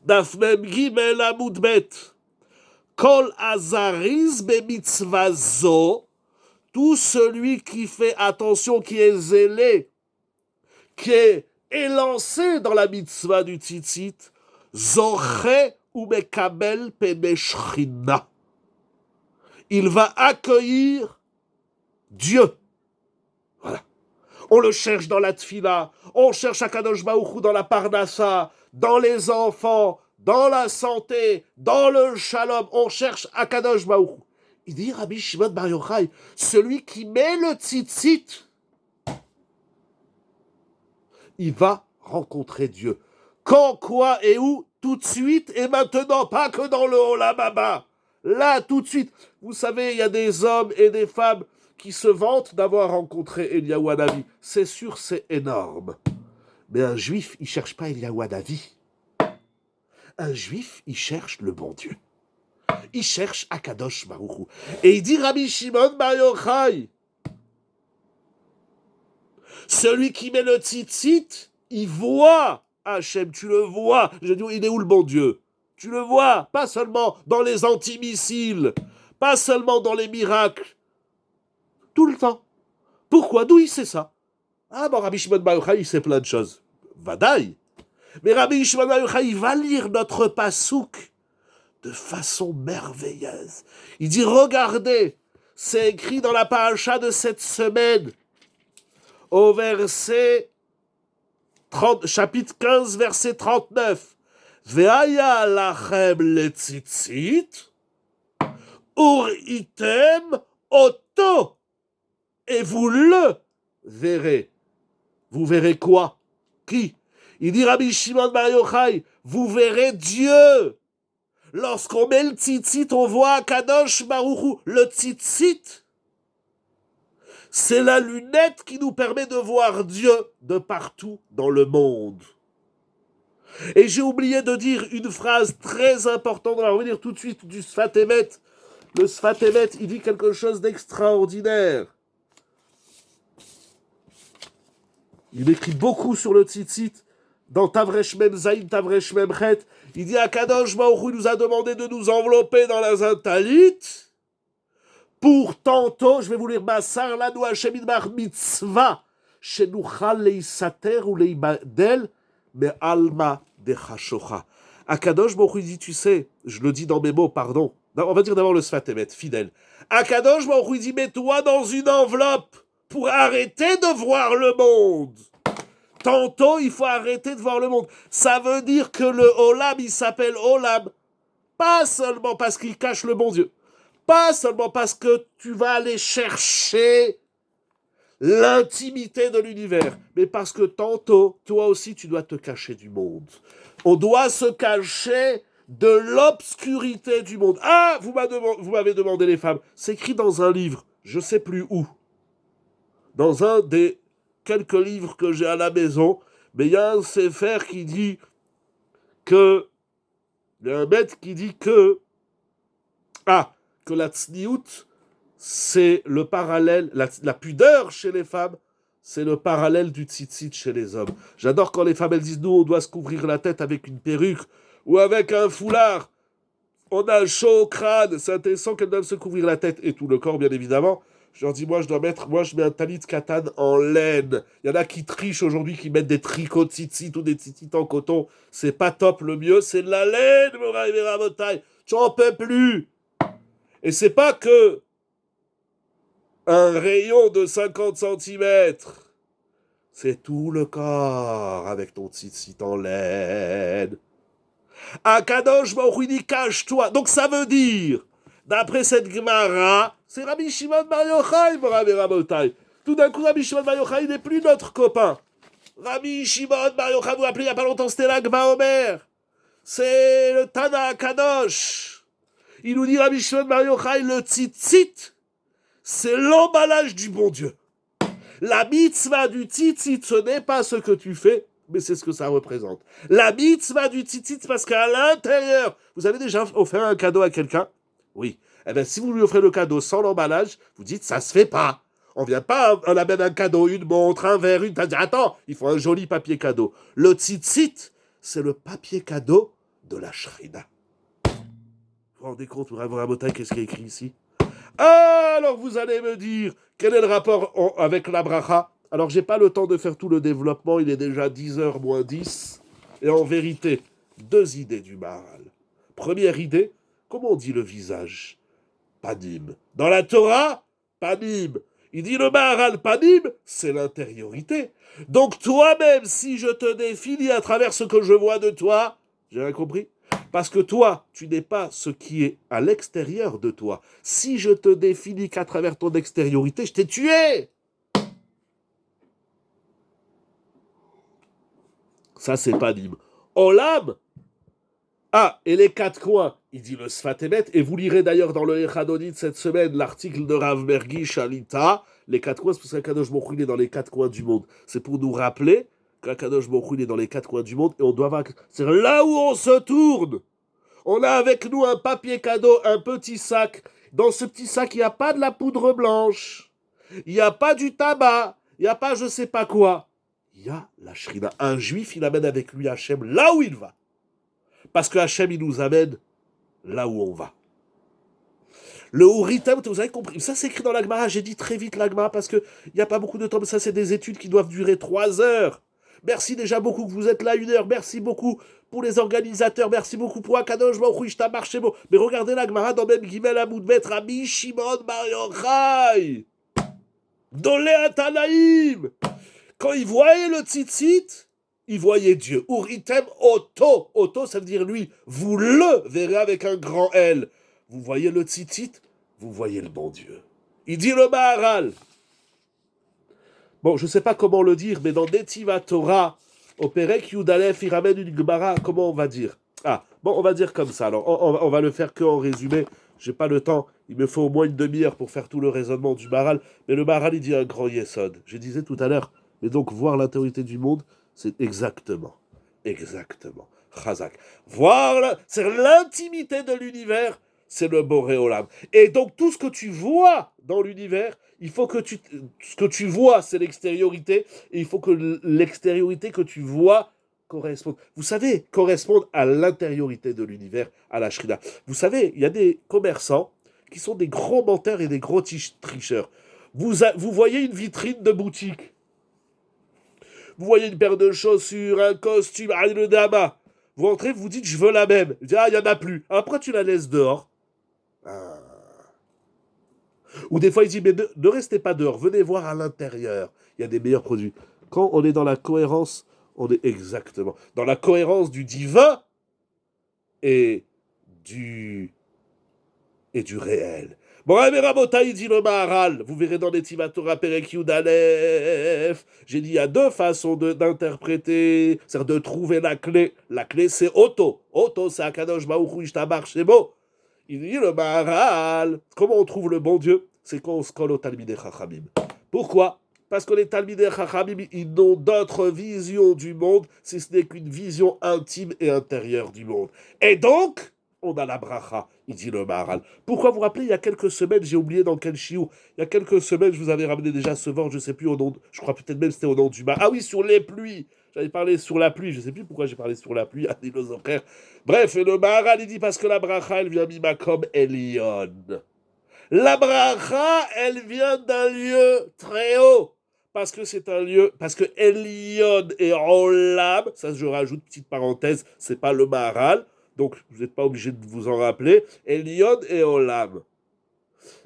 Daf Mem Gimel Amud Bet, Kol Azariz be mitzvah zo, tout celui qui fait attention, qui est zélé, qui est est lancé dans la mitzvah du tzitzit, Zoche ou Mekabel Penechrina. Il va accueillir Dieu. Voilà. On le cherche dans la tfila, on cherche Akadosh Baruch Hu dans la parnassa, dans les enfants, dans la santé, dans le shalom, on cherche Akadosh Baruch Hu. Il dit Rabbi Shimon Bar Yochai, celui qui met le tzitzit, il va rencontrer Dieu. Quand, quoi et où? Tout de suite et maintenant, pas que dans le Olam Haba. Là, tout de suite. Vous savez, il y a des hommes et des femmes qui se vantent d'avoir rencontré Eliyahu Hanavi. C'est sûr, c'est énorme. Mais un juif, il ne cherche pas Eliyahu Hanavi. Un juif, il cherche le bon Dieu. Il cherche Akadosh Baruch Hu. Et il dit Rabbi Shimon Bar Yochai, celui qui met le tzitzit, il voit Hachem, tu le vois. Je dis, il est où le bon Dieu? Tu le vois, pas seulement dans les antimissiles, pas seulement dans les miracles, tout le temps. Pourquoi? D'où il sait ça? Ah bon, Rabbi Shimon Bar Yochai, il sait plein de choses. Vadaï. Mais Rabbi Shimon Bar Yochai, il va lire notre pasouk de façon merveilleuse. Il dit, regardez, c'est écrit dans la paracha de cette semaine, au verset 30, chapitre 15, verset 39. Ve'aya lachem letzitzit, uritem oto, et vous le verrez. Vous verrez quoi? Qui? Il dit Rabbi Shimon Bar Yochai, vous verrez Dieu. Lorsqu'on met le tzitzit, on voit Kadosh Baruch Hu. Le tzitzit, c'est la lunette qui nous permet de voir Dieu de partout dans le monde. Et j'ai oublié de dire une phrase très importante, on va revenir tout de suite du Sfat Emet. Le Sfat Emet, il dit quelque chose d'extraordinaire. Il écrit beaucoup sur le tzitzit, dans Tavresh Mem Zayin, Tavresh Mem Chet. Il dit Akadosh Baruch Hu nous a demandé de nous envelopper dans la talit pour tantôt, je vais vous lire Masar Lanu Hashem Idbar Mitzvah, Shenuchal Leisater ou Leibadel, mais Alma Dechashocha. Akadosh Baruch Hu dit, tu sais, je le dis dans mes mots, pardon. Non, on va dire d'abord le Sfat Emet, fidèle. Akadosh Baruch Hu dit, mets-toi dans une enveloppe pour arrêter de voir le monde. Tantôt, il faut arrêter de voir le monde. Ça veut dire que le Olam, il s'appelle Olam, pas seulement parce qu'il cache le bon Dieu, pas seulement parce que tu vas aller chercher l'intimité de l'univers, mais parce que tantôt, toi aussi, tu dois te cacher du monde. On doit se cacher de l'obscurité du monde. Ah, vous m'avez demandé les femmes. C'est écrit dans un livre, je ne sais plus où, dans un des quelques livres que j'ai à la maison, mais il y a un sefer qui dit que, il y a un maître qui dit que la tsniout, c'est le parallèle, la pudeur chez les femmes, c'est le parallèle du tzitzit chez les hommes. J'adore quand les femmes, elles disent, nous, on doit se couvrir la tête avec une perruque ou avec un foulard. On a chaud au crâne, c'est intéressant qu'elles doivent se couvrir la tête et tout le corps, bien évidemment. Je leur dis, moi, je mets un talit katan en laine. Il y en a qui trichent aujourd'hui, qui mettent des tricots de tzitzit ou des tzitzit en coton. C'est pas top, le mieux, c'est de la laine, Moraï Rabotai. Tu n'en peux plus. Et c'est pas que un rayon de 50 cm. C'est tout le corps avec ton tzitzit en laine. Akadosh Baruch Hu dit, cache-toi. Donc ça veut dire, d'après cette Gemara, c'est Rabbi Shimon Bar Yochai, Moraï Rabotai. Tout d'un coup, Rabbi Shimon Bar Yochai n'est plus notre copain. Rabbi Shimon Bar Yochai, vous vous rappelez, il n'y a pas longtemps, c'était la Gma Omer. C'est le Tana Kadosh. Il nous dit, Rabbi Shimon Bar Yochai, le tzitzit, c'est l'emballage du bon Dieu. La mitzvah du tzitzit, ce n'est pas ce que tu fais, mais c'est ce que ça représente. La mitzvah du tzitzit, parce qu'à l'intérieur, vous avez déjà offert un cadeau à quelqu'un? Oui. Eh bien, si vous lui offrez le cadeau sans l'emballage, vous dites, ça se fait pas. On vient pas, on amène un cadeau, une montre, un verre, une... Attends, il faut un joli papier cadeau. Le tzitzit, c'est le papier cadeau de la shrina. Vous vous rendez compte, Rabotai, qu'est-ce qui est écrit ici? Alors vous allez me dire, quel est le rapport avec la bracha? Alors, j'ai pas le temps de faire tout le développement, il est déjà 10h moins 10. Et en vérité, deux idées du Maharal. Première idée, comment on dit le visage? Panim. Dans la Torah, panim. Il dit le Maharal panim, c'est l'intériorité. Donc toi-même, si je te définis à travers ce que je vois de toi, j'ai rien compris? Parce que toi, tu n'es pas ce qui est à l'extérieur de toi. Si je te définis qu'à travers ton extériorité, je t'ai tué. Ça, c'est panim. Olam. Ah, et les quatre coins, il dit le Sfatemet, et vous lirez d'ailleurs dans le Echadonit cette semaine l'article de Rav Mergi Shalita, les quatre coins, c'est parce qu'Akadosh Baruch Hu est dans les quatre coins du monde. C'est pour nous rappeler qu'Akadosh Baruch Hu est dans les quatre coins du monde, et on doit vaincre. C'est là où on se tourne. On a avec nous un papier cadeau, un petit sac. Dans ce petit sac, il n'y a pas de la poudre blanche, il n'y a pas du tabac, il n'y a pas je sais pas quoi. Il y a la Shrina. Un juif, il amène avec lui Hachem là où il va. Parce que Hachem, il nous amène là où on va. Le Huritem, vous avez compris, ça c'est écrit dans l'Agmara, j'ai dit très vite l'Agmara parce qu'il n'y a pas beaucoup de temps, mais ça c'est des études qui doivent durer 3 heures. Merci déjà beaucoup que vous êtes là 1 heure, merci beaucoup pour les organisateurs, merci beaucoup pour Akadosh Baruch Hu, je t'amarche, c'est beau. Mais regardez l'Agmara dans même Gimel Amoudbet, Rabbi Shimon Bar Yochai, Dolé Atanaïm, quand il voyait le tzitzit, il voyait Dieu. Uritem Oto. Oto, ça veut dire lui. Vous le verrez avec un grand L. Vous voyez le tzitzit, vous voyez le bon Dieu. Il dit le Maharal. Bon, je ne sais pas comment le dire, mais dans Netiva Torah, au Perek Yudalef, il ramène une Gemara. Comment on va dire? Ah, bon, on va dire comme ça. Alors, on va le faire qu'en résumé. J'ai pas le temps. Il me faut au moins une demi-heure pour faire tout le raisonnement du Maharal. Mais le Maharal, il dit un grand Yesod. Je disais tout à l'heure. Mais donc, voir l'intériorité du monde, c'est exactement. Chazak. Voir, c'est l'intimité de l'univers, c'est le Boré Olam. Et donc, tout ce que tu vois dans l'univers, il faut que ce que tu vois, c'est l'extériorité, et il faut que l'extériorité que tu vois corresponde. Vous savez, corresponde à l'intériorité de l'univers, à la Shrina. Vous savez, il y a des commerçants qui sont des gros menteurs et des gros tricheurs. Vous voyez une vitrine de boutique. Vous voyez une paire de chaussures, un costume, le dama. Vous entrez, vous dites, je veux la même. Vous dites, ah, il n'y en a plus. Après, tu la laisses dehors. Ah. Ou des fois, il dit, mais ne restez pas dehors, venez voir à l'intérieur. Il y a des meilleurs produits. Quand on est dans la cohérence, on est exactement dans la cohérence du divin et du réel. Bon, mais Rabotai, dit le Maharal, vous verrez dans les Tivatora Perek Yudalef, j'ai dit, il y a deux façons d'interpréter, c'est-à-dire de trouver la clé. La clé, c'est Oto. Oto, c'est Akadosh Baruch Hu, Ishtabar Shemo. Il dit, le Maharal, comment on trouve le bon Dieu? C'est quand on se colle au Talmidei Chachamim. Pourquoi? Parce que les Talmidei Chachamim, ils n'ont d'autre vision du monde, si ce n'est qu'une vision intime et intérieure du monde. Et donc, on a la bracha, il dit le Maharal. Pourquoi vous rappelez, il y a quelques semaines, j'ai oublié dans quel shiur, il y a quelques semaines, je vous avais ramené déjà ce vent, je ne sais plus au nom, je crois peut-être même c'était au nom du Maharal. Ah oui, sur les pluies. J'avais parlé sur la pluie, je ne sais plus pourquoi j'ai parlé sur la pluie, à nos frères. Bref, le Maharal, il dit parce que la bracha, elle vient mimakom Elion. La bracha, elle vient d'un lieu très haut. Parce que c'est un lieu, parce que Elion et Olam, ça je rajoute petite parenthèse, c'est pas le Maharal, donc vous n'êtes pas obligé de vous en rappeler, Elion et Olam.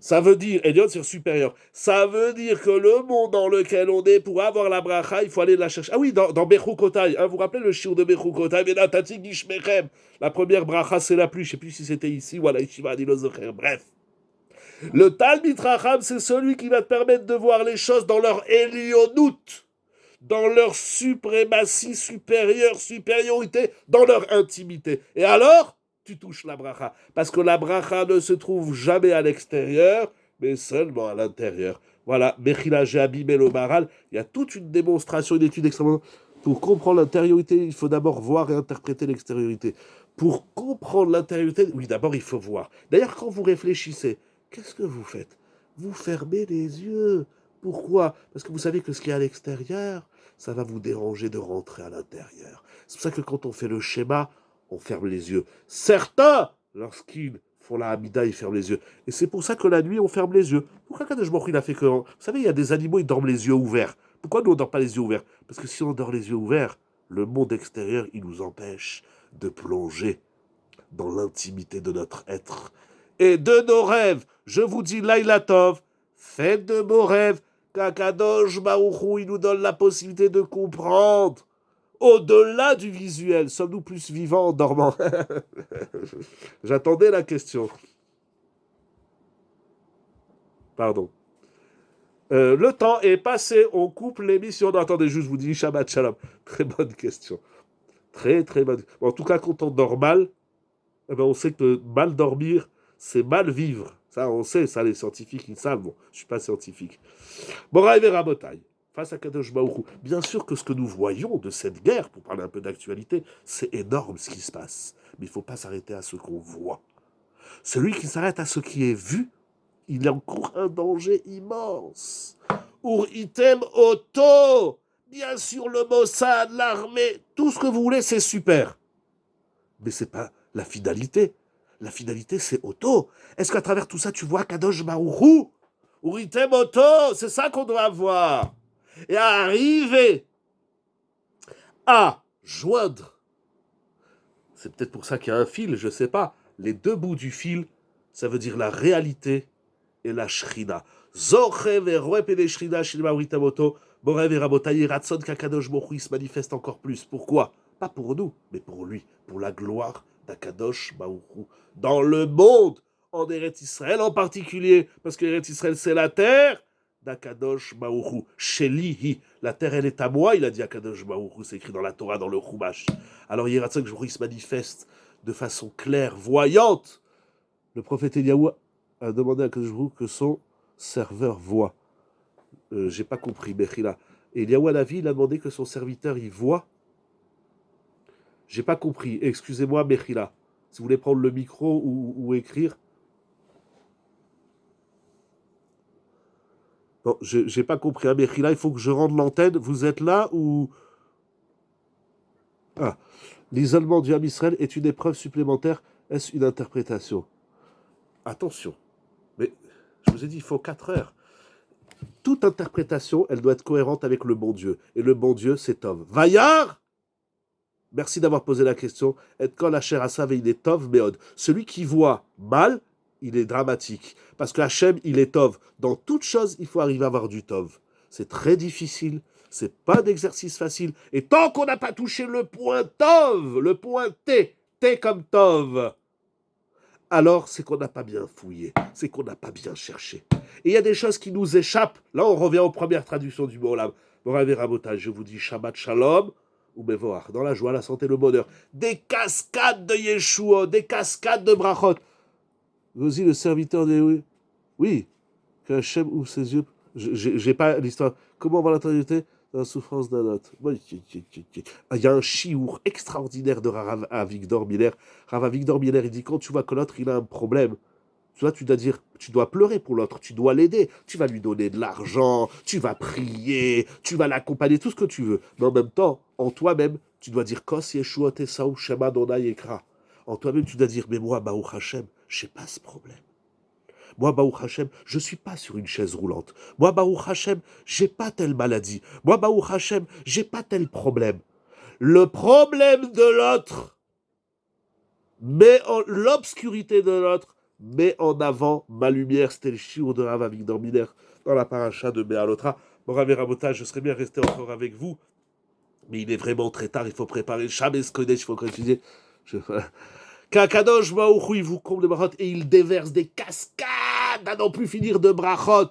Ça veut dire, Elion c'est supérieur, ça veut dire que le monde dans lequel on est, pour avoir la bracha, il faut aller la chercher. Ah oui, dans Bechukotai, hein, vous vous rappelez le shiur de Bechukotai, la première bracha c'est la pluie, je ne sais plus si c'était ici ou à la Yeshiva d'Ilozocher, bref. Le Talmid Chacham, c'est celui qui va te permettre de voir les choses dans leur élionout, dans leur suprématie supérieure, supériorité, dans leur intimité. Et alors, tu touches la bracha. Parce que la bracha ne se trouve jamais à l'extérieur, mais seulement à l'intérieur. Voilà, Mechila, j'ai abîmé le Maharal. Il y a toute une démonstration, une étude extrêmement... Pour comprendre l'intériorité, il faut d'abord voir et interpréter l'extériorité. Pour comprendre l'intériorité, oui, d'abord, il faut voir. D'ailleurs, quand vous réfléchissez, qu'est-ce que vous faites? Vous fermez les yeux. Pourquoi? Parce que vous savez que ce qui est à l'extérieur, ça va vous déranger de rentrer à l'intérieur. C'est pour ça que quand on fait le schéma, on ferme les yeux. Certains, lorsqu'ils font la Hamida, ils ferment les yeux. Et c'est pour ça que la nuit, on ferme les yeux. Pourquoi Kadosh Baruch Hu, il a fait que... Vous savez, il y a des animaux, ils dorment les yeux ouverts. Pourquoi nous, on ne dort pas les yeux ouverts? Parce que si on dort les yeux ouverts, le monde extérieur, il nous empêche de plonger dans l'intimité de notre être. Et de nos rêves, je vous dis, Laïla Tov, faites de beaux rêves, qu'Akadosh Baruch Hu, il nous donne la possibilité de comprendre. Au-delà du visuel, sommes-nous plus vivants en dormant? J'attendais la question. Pardon. Le temps est passé, on coupe l'émission. Non, attendez, juste, je vous dis Shabbat Shalom. Très bonne question. Très, très bonne. Bon, en tout cas, quand on dort mal, eh ben, on sait que mal dormir, c'est mal vivre. Ça, on sait, ça, les scientifiques, ils savent. Bon, je ne suis pas scientifique. Moraï et Rabotai, face à Kadosh Baruch Hu. Bien sûr que ce que nous voyons de cette guerre, pour parler un peu d'actualité, c'est énorme ce qui se passe. Mais il ne faut pas s'arrêter à ce qu'on voit. Celui qui s'arrête à ce qui est vu, il encourt un danger immense. Ur item auto, bien sûr le Mossad, l'armée, tout ce que vous voulez, c'est super. Mais c'est pas la finalité. La finalité, c'est auto. Est-ce qu'à travers tout ça, tu vois Kadosh Baruch Hu? Ur item auto, c'est ça qu'on doit voir. Et arriver à joindre, c'est peut-être pour ça qu'il y a un fil, je ne sais pas, les deux bouts du fil, ça veut dire la réalité et la shrina. Zochev et Roep et Shrina, Shilma Uritamoto, Morev et Rabotaï, Ratson Kakadosh Baruch se manifeste encore plus. Pourquoi? Pas pour nous, mais pour lui, pour la gloire d'Akadosh Baruch. Dans le monde, en Eretz Israël en particulier, parce que Eretz Israël c'est la terre d'Akadosh Baruch. Shelihi, la terre elle est à moi, il a dit Akadosh Baruch, c'est écrit dans la Torah, dans le Chumash. Alors Yeratzon Baruch se manifeste de façon claire, voyante. Le prophète Eliyahu a demandé à Akadosh Baruch que son serveur voit. J'ai pas compris, Bechila. Eliyahu Hanavi, il a demandé que son serviteur y voit. J'ai pas compris. Excusez-moi, Bechila. Si vous voulez prendre le micro ou écrire. Non, j'ai pas compris. Hein, Bechila, il faut que je rende l'antenne. Vous êtes là ou... Ah. L'isolement du Ham Israël est une épreuve supplémentaire. Est-ce une interprétation? Attention. Mais je vous ai dit, il faut 4 heures. Toute interprétation, elle doit être cohérente avec le bon Dieu. Et le bon Dieu, c'est Tov. Vaillard, merci d'avoir posé la question. Et quand la chair Asav, il est Tov, Meod. Celui qui voit mal, il est dramatique. Parce que Hachem, il est Tov. Dans toute chose, il faut arriver à avoir du Tov. C'est très difficile. C'est pas d'exercice facile. Et tant qu'on n'a pas touché le point Tov, le point T, T comme Tov, alors c'est qu'on n'a pas bien fouillé, c'est qu'on n'a pas bien cherché. Et il y a des choses qui nous échappent. Là, on revient aux premières traductions du mot Olam. Morav Rabotage, je vous dis Shabbat Shalom, ou Mevoach, dans la joie, la santé, le bonheur. Des cascades de Yeshua, des cascades de Brachot. Vous le serviteur des... Oui, que Hachem ouvre ses yeux. J'ai pas l'histoire. Comment on va la traduire? La souffrance d'un autre. Il y a un chiour extraordinaire de Rav Avigdor Miller. Rav Avigdor Miller, il dit quand tu vois que l'autre il a un problème, tu vois, tu dois dire, tu dois pleurer pour l'autre, tu dois l'aider, tu vas lui donner de l'argent, tu vas prier, tu vas l'accompagner, tout ce que tu veux. Mais en même temps, en toi-même, tu dois dire Kos Yeshua Tesaou Shema Donai Ekra. En toi-même, tu dois dire mais moi, Baruch Hashem, j'ai pas ce problème. Moi, Baruch Hashem, je ne suis pas sur une chaise roulante. Moi, Baruch Hashem, j'ai pas telle maladie. Moi, Baruch Hashem, j'ai pas tel problème. Le problème de l'autre, mais l'obscurité de l'autre, met en avant ma lumière. C'était le shiur de Rav Avigdor Miller dans la paracha de Béalotra. Mon Rav Rabotage, je serais bien resté encore avec vous, mais il est vraiment très tard. Il faut préparer Shabbos Kodesh, il faut continuer. Kakadosh Baruch Hu, il vous comble de brachot et il déverse des cascades à n'en plus finir de brachot.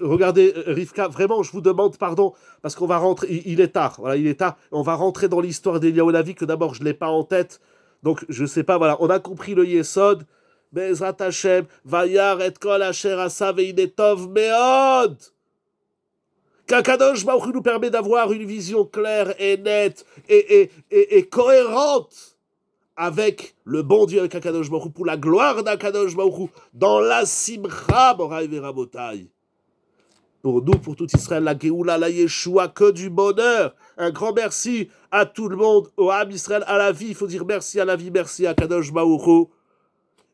Regardez, Rivka, vraiment, je vous demande pardon, parce qu'on va rentrer, il est tard, voilà, il est tard, on va rentrer dans l'histoire d'Eliyahu Hanavi, que d'abord, je ne l'ai pas en tête, donc je ne sais pas, voilà, on a compris le Yesod, Bezrat Hashem, Vayar et Kol Asher Asa Ve'inetov Meod. Kakadosh Baruch Hu nous permet d'avoir une vision claire et nette et cohérente avec le bon Dieu, avec Akadosh Baruch Hu, pour la gloire d'Akadosh Baruch Hu, dans la Simcha, Moraï Verabotai. Pour nous, pour tout Israël, la Géoula, la Yeshua, que du bonheur. Un grand merci à tout le monde, au Ham Israël, à la vie. Il faut dire merci à la vie, merci à Akadosh Baruch Hu.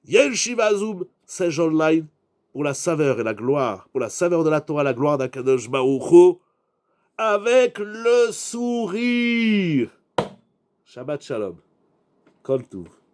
Yeshiva Zoom, c'est online, pour la saveur et la gloire, pour la saveur de la Torah, la gloire d'Akadosh Baruch Hu. avec le sourire. Shabbat Shalom. Kol Tuv.